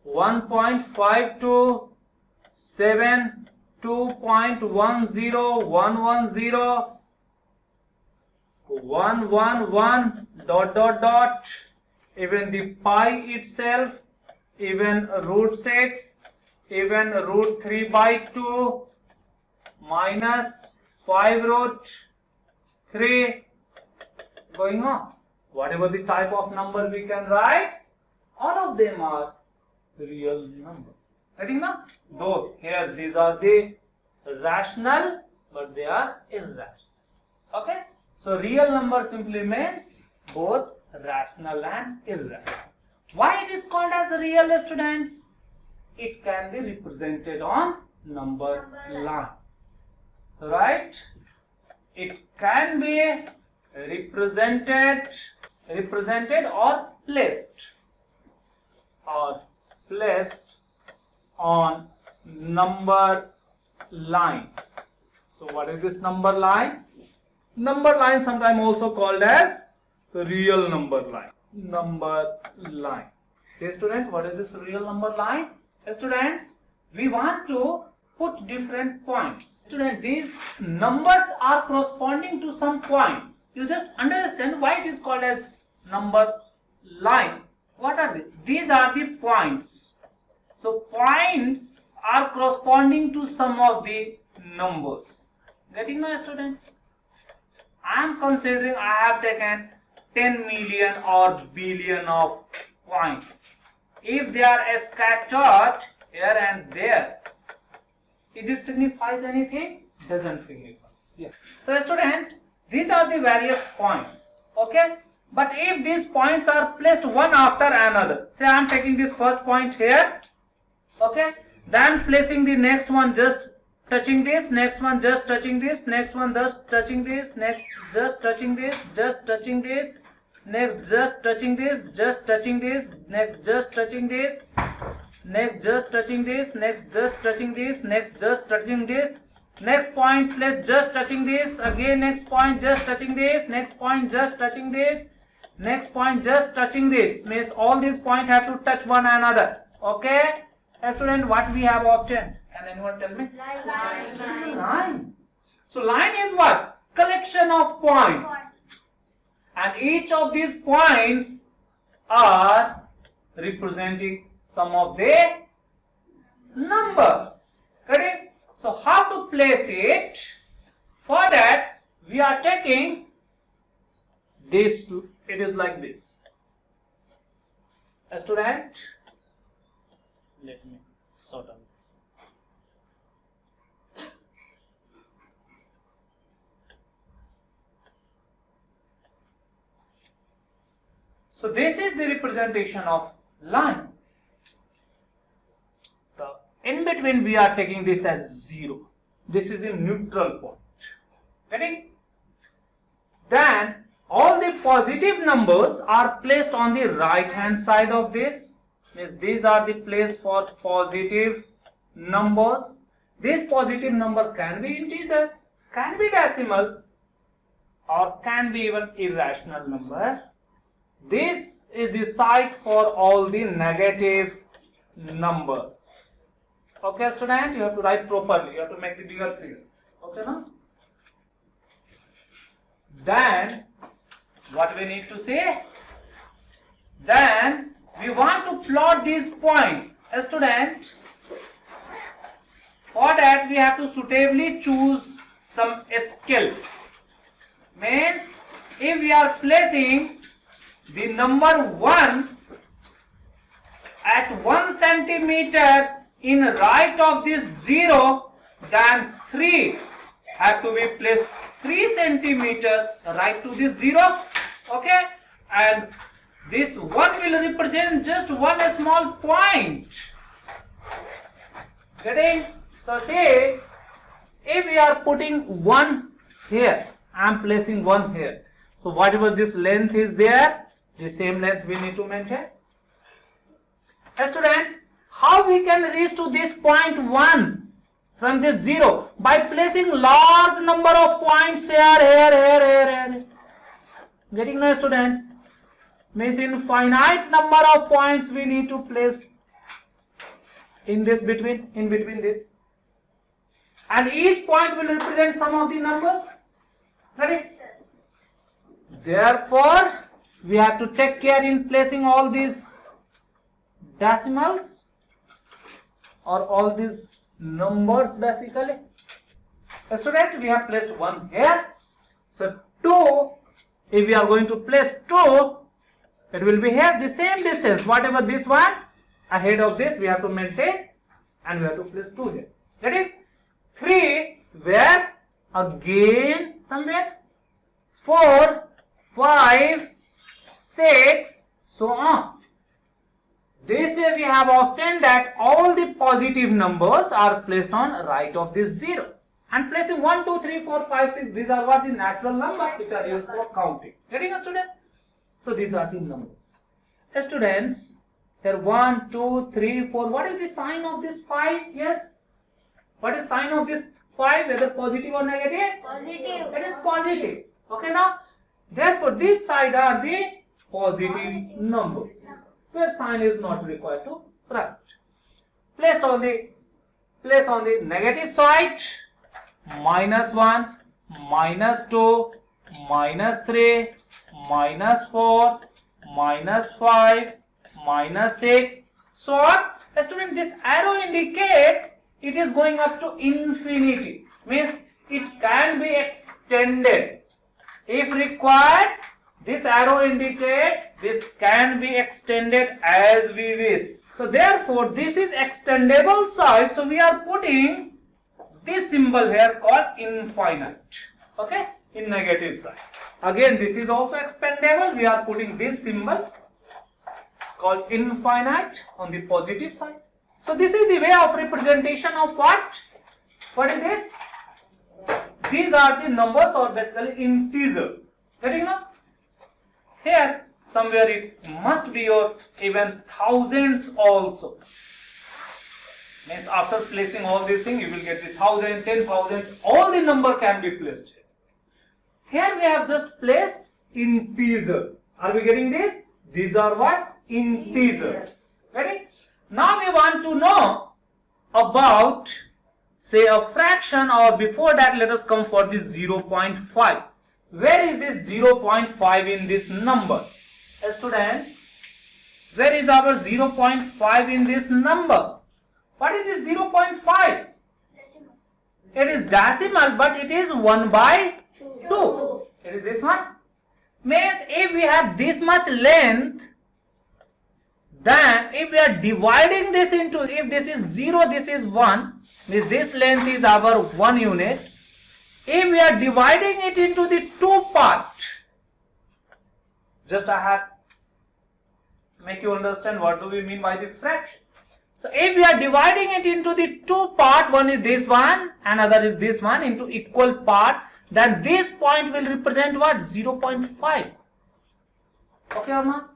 1.52, 7, 2.10, 110, 111, dot dot dot, even the pi itself, even root 6, even root 3 by 2, minus 5 root 3, going on. Whatever the type of number we can write, all of them are real number. Getting now? Though here these are the rational, but they are irrational. Okay? So real number simply means both rational and irrational. Why it is called as a real, students? It can be represented on number line. So right? It can be represented or placed on number line. So what is this number line? Number line sometimes also called as real number line. Number line. Say students, what is this real number line? Students, we want to put different points. Students, these numbers are corresponding to some points. You just understand why it is called as number line. What are these? These are the points. So points are corresponding to some of the numbers. Getting my students? I am considering I have taken 10 million or billion of points. If they are scattered here and there. Is it signifies anything? Doesn't signify. Yeah. So student, these are the various points. Okay. But if these points are placed one after another, say I am taking this first point here. Okay. Then placing the next one just touching this, next one just touching this, next one just touching this, next just touching this, just touching this, next just touching this, just touching this, next just touching this, next just touching this, next just touching this, next just touching this, next point place just touching this, again next point just touching this, next point just touching this, next point just touching this. Means all these points have to touch one another. Okay. Student, what we have obtained? Can anyone tell me? Line. So line is what? Collection of points. And each of these points are representing some of the number. Correct? So how to place it? For that we are taking this. It is like this. A student, let me sort out. So this is the representation of line. So in between we are taking this as 0. This is the neutral point. Getting? Then all the positive numbers are placed on the right hand side of this. Means these are the place for positive numbers. This positive number can be integer, can be decimal, or can be even irrational number. This is the site for all the negative numbers. Okay, student, you have to write properly. You have to make the bigger figure. Okay, now? Then, what we need to say? Then, we want to plot these points. A student, for that we have to suitably choose some scale. Means, if we are placing the number 1 at 1 centimeter in right of this 0, then 3 have to be placed 3 centimeter right to this 0. Okay, and this 1 will represent just one small point. Getting? So say if we are putting 1 here, I am placing 1 here. So whatever this length is there, the same length we need to maintain. Student, how we can reach to this point 1 from this 0? By placing large number of points here. Getting no, student? Means infinite number of points we need to place in this in between this. And each point will represent some of the numbers. Ready? Therefore, we have to take care in placing all these decimals or all these numbers basically. Student, we have placed 1 here. So 2, if we are going to place 2, it will be here the same distance. Whatever this one ahead of this we have to maintain, and we have to place 2 here. Get it? 3, where? Again somewhere. 4, 5, 6, so on. This way we have obtained that all the positive numbers are placed on right of this 0. And placing 1, 2, 3, 4, 5, 6, these are what the natural numbers which are used for counting. Getting a student? So these are the numbers. Students, here 1, 2, 3, 4. What is the sign of this 5? Yes. What is sign of this 5? Whether positive or negative? Positive. It is positive. Okay now? Therefore, this side are the positive numbers. Where sign is not required to write. Place on the negative side. -1, -2, -3, -4, -5, -6, so on. Student, this arrow indicates it is going up to infinity. Means it can be extended. If required, This arrow indicates this can be extended as we wish. So therefore this is extendable side, so we are putting this symbol here called infinite, okay, in negative side. Again this is also expandable, we are putting this symbol called infinite on the positive side. So this is the way of representation of what? What is this? These are the numbers or basically integers. Getting now? Here somewhere it must be your even thousands also. Means after placing all these things you will get the 1000, 10,000, all the number can be placed here. Here we have just placed integers. Are we getting this? These are what? Integers. Ready? Now we want to know about say a fraction, or before that let us come for this 0.5. Where is this 0.5 in this number? Students, where is our 0.5 in this number? What is this 0.5? Decimal. It is decimal, but it is 1 by 2. It is this one. Means if we have this much length, then if we are dividing this into, if this is 0, this is 1, means this length is our 1 unit. If we are dividing it into the 2 parts, just I have make you understand what do we mean by the fraction. So if we are dividing it into the 2 parts, one is this one, another is this one, into equal part, then this point will represent what? 0.5. Okay or not?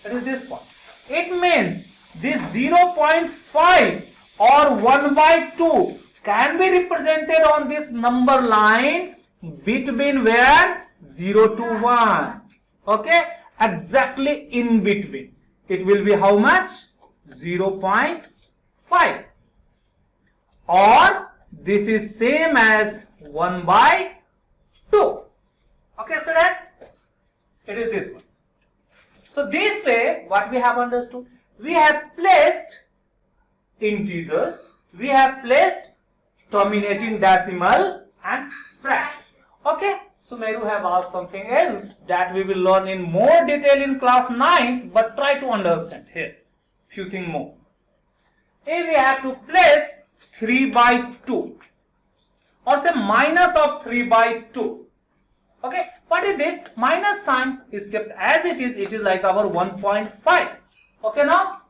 It is this point. It means this 0.5 or 1 by 2 can be represented on this number line between where? 0 to 1. Okay? Exactly in between. It will be how much? 0.5. Or this is same as 1 by 2. Okay, student? It is this one. So this way, what we have understood? We have placed integers, we have placed terminating decimal and fraction. Okay, Sumeru have asked something else that we will learn in more detail in class 9, but try to understand here. Few things more. If we have to place 3 by 2 or say minus of 3 by 2. Okay, what is this? Minus sign is kept as it is like our 1.5. Okay now?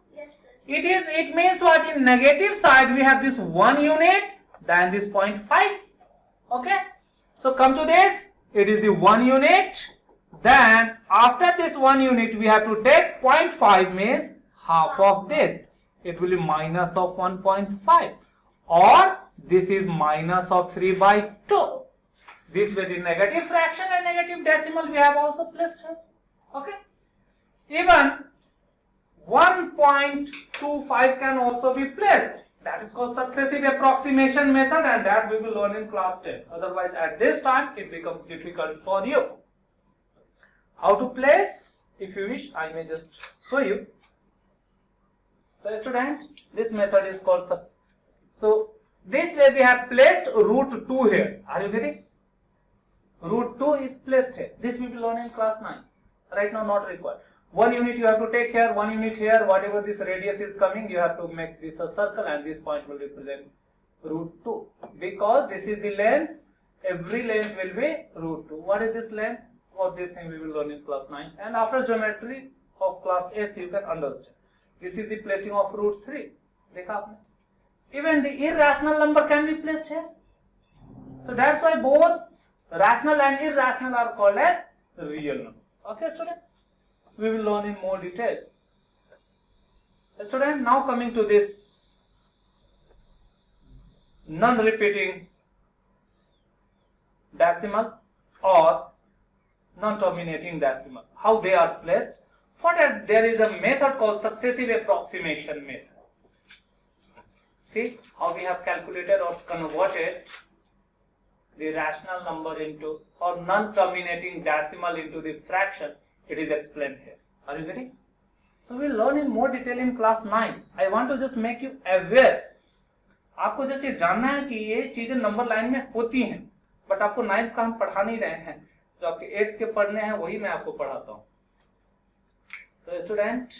Yes, sir. It means what? In negative side we have this 1 unit, then this 0.5. Okay, so come to this, it is the 1 unit, then after this 1 unit we have to take 0.5, means half of this. It will be minus of 1.5, or this is minus of 3 by 2. This way the negative fraction and negative decimal we have also placed here. Okay, even 1.25 can also be placed. That is called successive approximation method, and that we will learn in class 10. Otherwise at this time it becomes difficult for you. How to place? If you wish, I may just show you. So student, this method is called so this way we have placed root 2 here. Are you getting? Root 2 is placed here. This we will learn in class 9. Right now not required. 1 unit you have to take here, 1 unit here, whatever this radius is coming, you have to make this a circle, and this point will represent root 2. Because this is the length, every length will be root 2. What is this length? Or this thing we will learn in class 9. And after geometry of class 8 you can understand. This is the placing of root 3. Dekha aapne? Even the irrational number can be placed here. So that's why both rational and irrational are called as real number. Okay, student? We will learn in more detail. Student, now coming to this non-repeating decimal or non-terminating decimal. How they are placed? For that there is a method called successive approximation method. See how we have calculated or converted the rational number into, or non-terminating decimal into the fraction. It is explained here. Are you getting? So we will learn in more detail in class 9. I want to just make you aware. आपको just ये जानना है कि ये चीजें number line में होती हैं, बट आपको 9th का हम पढ़ा नहीं रहे हैं. जो आपके 8th के पढ़ने हैं वही मैं आपको पढ़ाता हूँ. So student,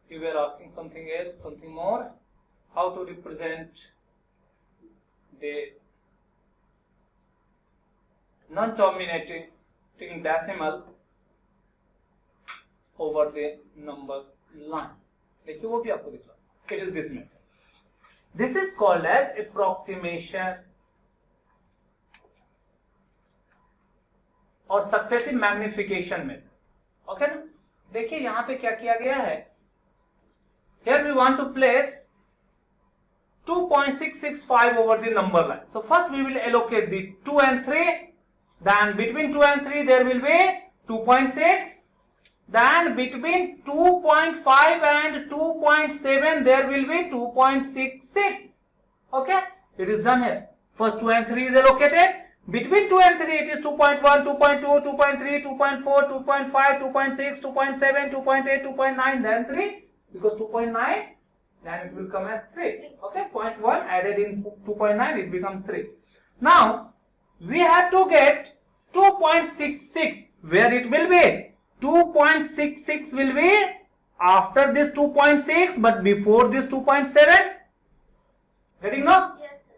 you were asking something else, something more. How to represent the non-terminating decimal over the number line. देखिए वो भी आपको दिख रहा है. It is this method. This is called as approximation और successive magnification method. Okay ना? देखिए यहाँ पे क्या किया गया है. Here we want to place 2.665 over the number line. So first we will allocate the 2 and 3. Then between 2 and 3 there will be 2.6. Then between 2.5 and 2.7 there will be 2.66. Okay, it is done here. First 2 and 3 is allocated. Between 2 and 3 it is 2.1, 2.2, 2.3, 2.4, 2.5, 2.6, 2.7, 2.8, 2.9, then 3. Because 2.9, then it will come as 3. Okay, 0.1 added in 2.9, it becomes 3. Now, we have to get 2.66. Where it will be? 2.66 will be after this 2.6, but before this 2.7. Getting now? Yes, sir.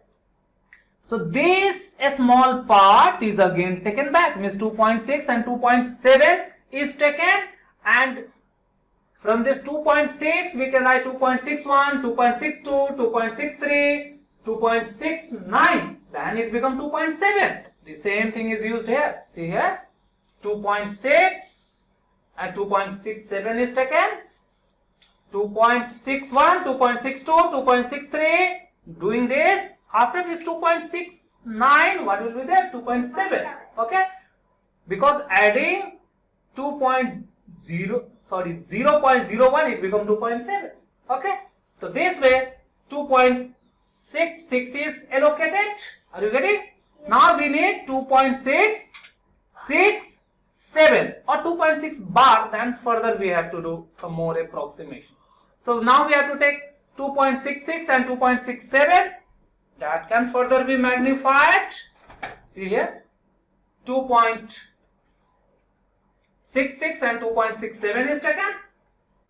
So this small part is again taken back. Means 2.6 and 2.7 is taken, and from this 2.6 we can write 2.61, 2.62, 2.63, 2.69. Then it becomes 2.7. The same thing is used here. See here, 2.6 and 2.67 is taken. 2.61, 2.62, 2.63. Doing this. After this 2.69, what will be there? 2.7. Okay. Because adding 0.01, it becomes 2.7. Okay. So this way 2.66 is allocated. Are you getting? Now we need 2.667 or 2.6 bar. Then further we have to do some more approximation. So now we have to take 2.66 and 2.67. That can further be magnified. See here, 2.66 and 2.67 is taken.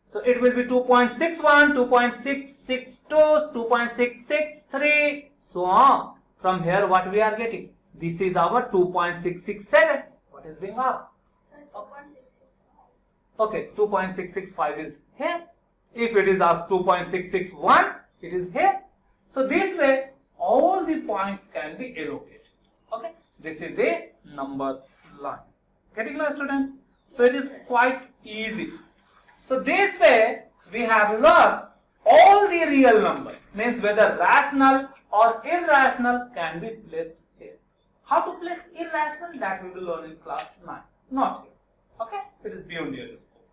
So it will be 2.61, 2.662, 2.663, so on. From here what we are getting? This is our 2.667. What is being asked? Okay, 2.665 is here. If it is asked 2.661, it is here. So this way all the points can be allocated. Okay, this is the number line. Getting now, student? So it is quite easy. So this way we have learned all the real number, means whether rational or irrational can be placed here. How to place irrational, that we will learn in class 9, not here. Okay, it is beyond your scope.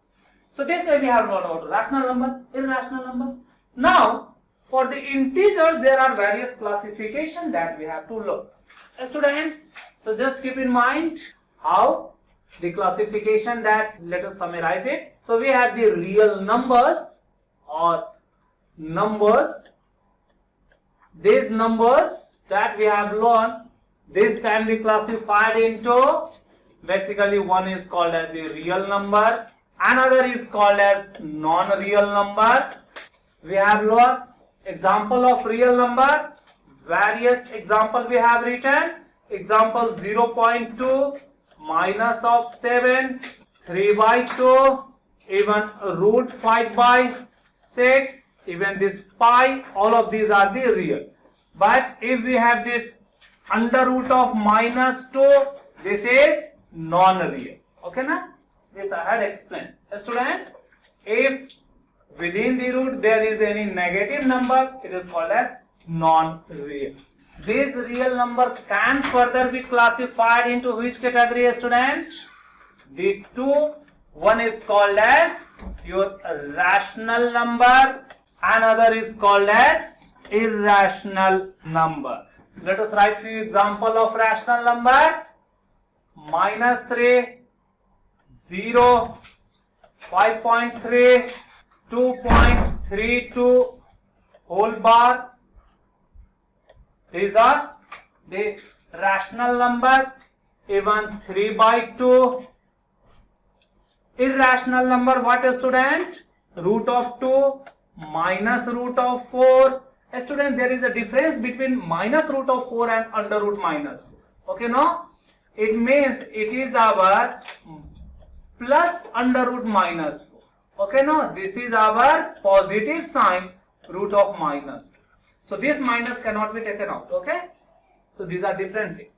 So this way we have learned about rational number, irrational number. Now for the integers there are various classifications that we have to learn. Students, so just keep in mind how the classification, that let us summarize it. So we have the real numbers or numbers. These numbers that we have learned, this can be classified into, basically one is called as the real number, another is called as non-real number. We have learned example of real number, various example we have written. Example 0.2, minus of 7, 3 by 2, even root 5 by 6, even this pi, all of these are the real. But if we have this under root of minus 2, this is non-real. Okay na? This I had explained. Student, if within the root there is any negative number, it is called as non-real. This real number can further be classified into which category, student? The two. One is called as your rational number, another is called as irrational number. Let us write few example of rational number. Minus 3, 0, 5.3, 2.32 whole bar. These are the rational number. even 3 by 2. Irrational number, what student? Root of 2 minus root of 4. Student, there is a difference between minus root of 4 and under root minus 4. Okay, no? It means it is our plus under root minus 4. Okay, no? This is our positive sign, root of minus 2. So this minus cannot be taken out. Okay? So these are different things.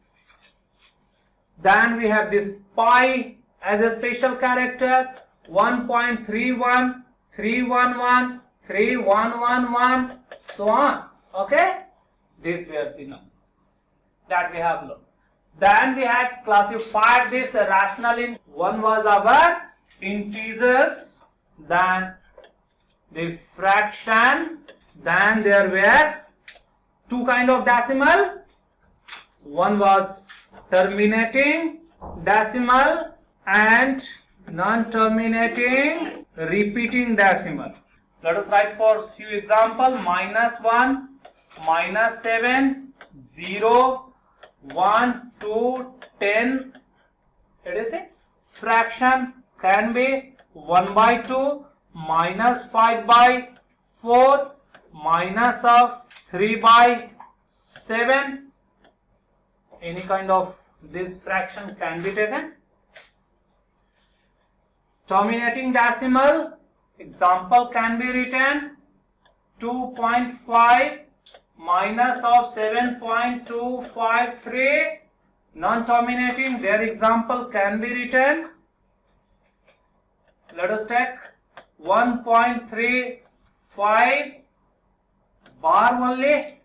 Then we have this pi as a special character, 1.31, 311, 3111, so on. Okay? These were the numbers that we have learned. Then we had classified this rational in one was our integers, then the fraction, then there were two kind of decimal. One was terminating decimal and non-terminating repeating decimal. Let us write for few example. -1, -7, 0, 1, 2, 10. It is a fraction, can be 1 by 2, -5 by 4, minus of 3 by 7. Any kind of this fraction can be taken. Terminating decimal, example can be written 2.5 minus of 7.253. Non-terminating, their example can be written. Let us take 1.35 bar only.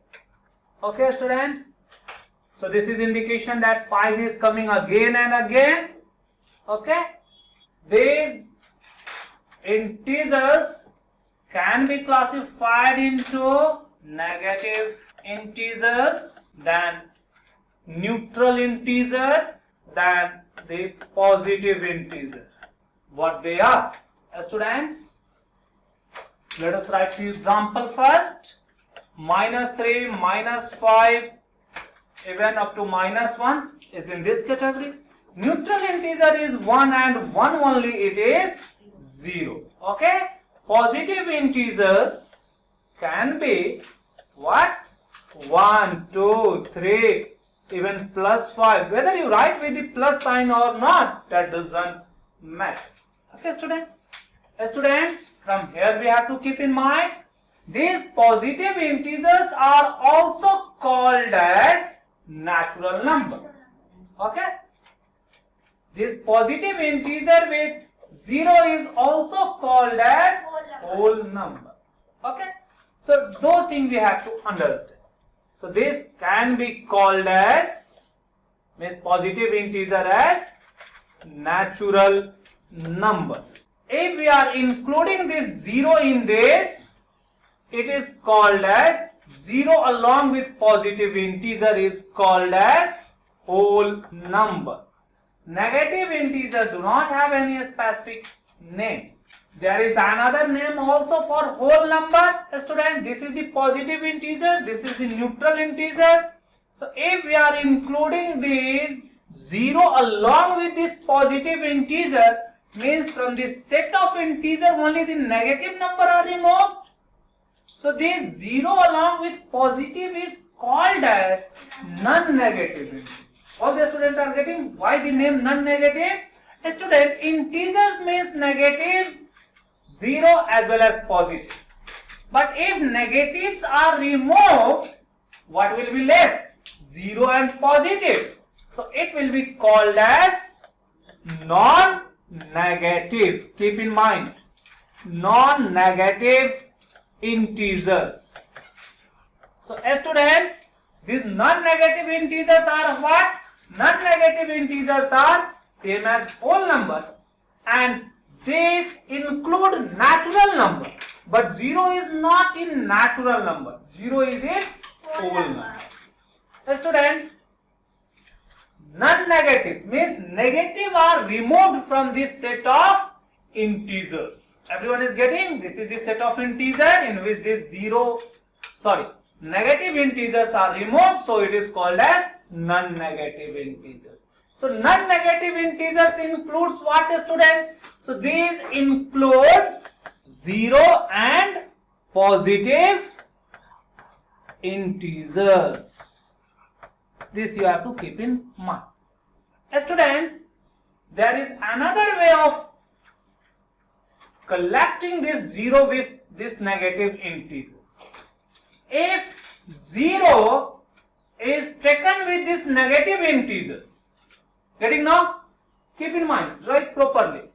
Okay, students. So this is indication that 5 is coming again and again. Okay. These integers can be classified into negative integers, then neutral integer, then the positive integer. What they are, students? Let us write the example first. -3, -5, even up to -1 is in this category. Neutral integer is 1 and 1 only, it is 0. Okay? Positive integers can be what? 1, 2, 3, even +5. Whether you write with the plus sign or not, that doesn't matter. Okay, student? Students, from here we have to keep in mind, these positive integers are also called as natural number. Okay? This positive integer with 0 is also called as whole number. Okay? So those things we have to understand. So this can be called as, means positive integer as natural number. If we are including this 0 in this, it is called as 0 along with positive integer is called as whole number. Negative integer do not have any specific name. There is another name also for whole number, student. This is the positive integer, this is the neutral integer. So if we are including these 0 along with this positive integer, means from this set of integer only the negative number are removed. So this 0 along with positive is called as non-negative integer. All the students are getting why the name non-negative? Student, integers means negative, 0 as well as positive. But if negatives are removed, what will be left? 0 and positive. So it will be called as non-negative. Keep in mind, non-negative integers. So student, these non-negative integers are what? Non-negative integers are same as whole number, and these include natural number, but 0 is not in natural number, 0 is in whole number. Student, non-negative means negative are removed from this set of integers. Everyone is getting? This is the set of integer in which this negative integers are removed, so it is called as non-negative integers. So non-negative integers includes what, student? So these includes 0 and positive integers. This you have to keep in mind. Students, there is another way of collecting this 0 with this negative integers. If 0 is taken with this negative integers, getting now? Keep in mind, write properly.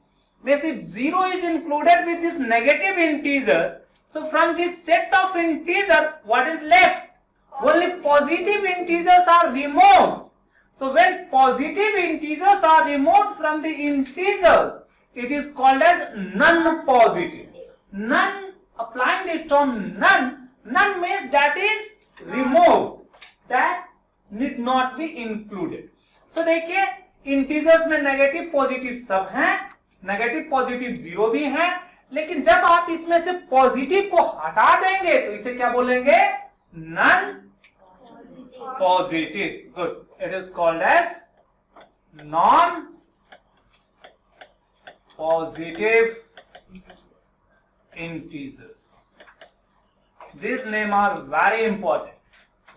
Means if 0 is included with this negative integer, so from this set of integer, what is left? Only positive integers are removed. So when positive integers are removed from the integers, it is called as non-positive. None, applying the term none, none means that is removed, that need not be included. So देखिए integers में negative positive सब हैं, negative positive 0 भी हैं, लेकिन जब आप इसमें से पॉजिटिव को हटा देंगे तो इसे क्या बोलेंगे? Non positive. Good. It is called as non positive integers. These names are very important.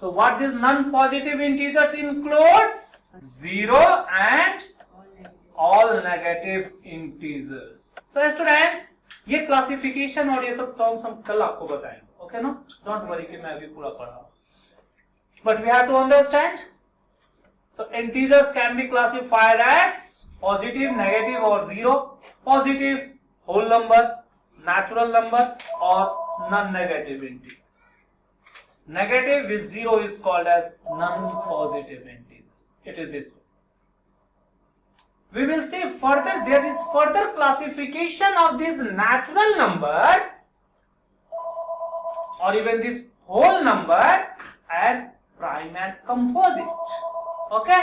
So what these non-positive integers includes? 0 and all negative integers. So students, ये classification और ये सब terms हम कल आपको बताएंगे. Okay no? Don't worry कि मैं अभी पूरा पढ़ा. But we have to understand. So integers can be classified as positive, negative or 0. Positive, whole number, natural number or non-negative integer. Negative with 0 is called as non-positive integers. It is this way. We will see further, there is further classification of this natural number or even this whole number as prime and composite. Okay,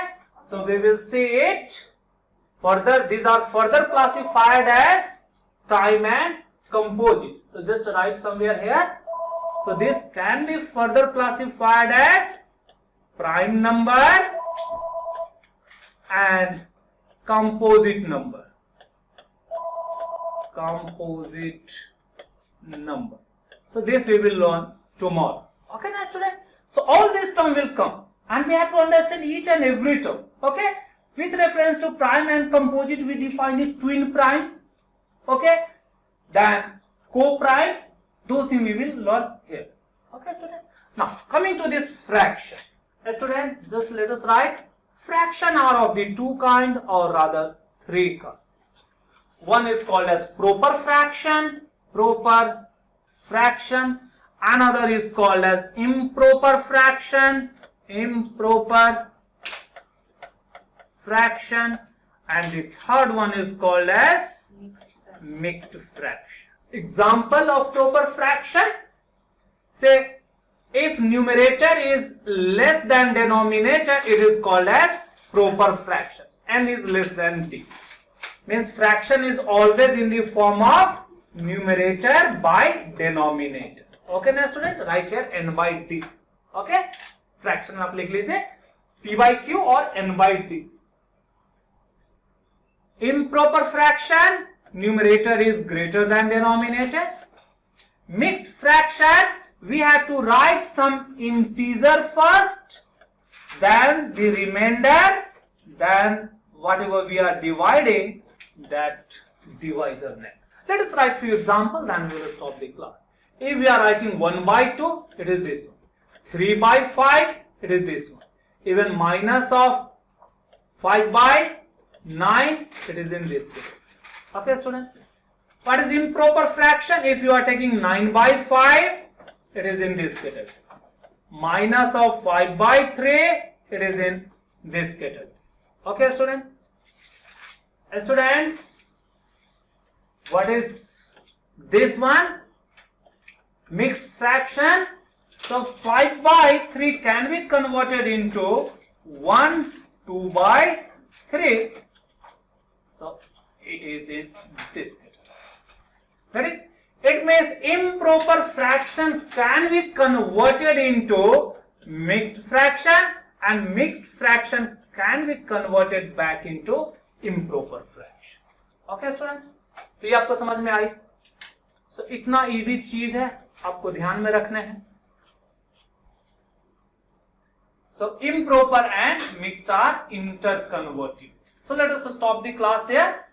so we will see it further. These are further classified as prime and composite. So just write somewhere here. So this can be further classified as prime number and composite number. Composite number. So this we will learn tomorrow. Okay, now student. So all this term will come and we have to understand each and every term. Okay. With reference to prime and composite, we define the twin prime. Okay. Then co-prime, those things we will learn here. Okay, student. Now coming to this fraction. Student, just let us write. Fraction are of the two kind or rather three kind. One is called as proper fraction. Another is called as improper fraction. And the third one is called as mixed fraction. Example of proper fraction. Say if numerator is less than denominator, it is called as proper fraction. N is less than d. Means fraction is always in the form of numerator by denominator. Okay ना student? Write here n by d. Okay? Fraction आप लिख लीजिए p by q और n by d. Improper fraction, numerator is greater than denominator. Mixed fraction, we have to write some integer first, then the remainder, then whatever we are dividing, that divisor next. Let us write few examples, then we will stop the class. If we are writing 1 by 2, it is this one. 3 by 5, it is this one. Even minus of 5 by 9, it is in this case. Okay, student? What is improper fraction? If you are taking 9 by 5, it is in this category. Minus of 5 by 3, it is in this category. Okay, student? Students, what is this one? Mixed fraction. So 5 by 3 can be converted into 1, 2 by 3. So it is in this category. Ready? It means improper fraction can be converted into mixed fraction and mixed fraction can be converted back into improper fraction. Okay student, तो ये आपको समझ में आई. So इतना easy चीज है, आपको ध्यान में रखने हैं. So improper and mixed are interconvertible. So let us stop the class here.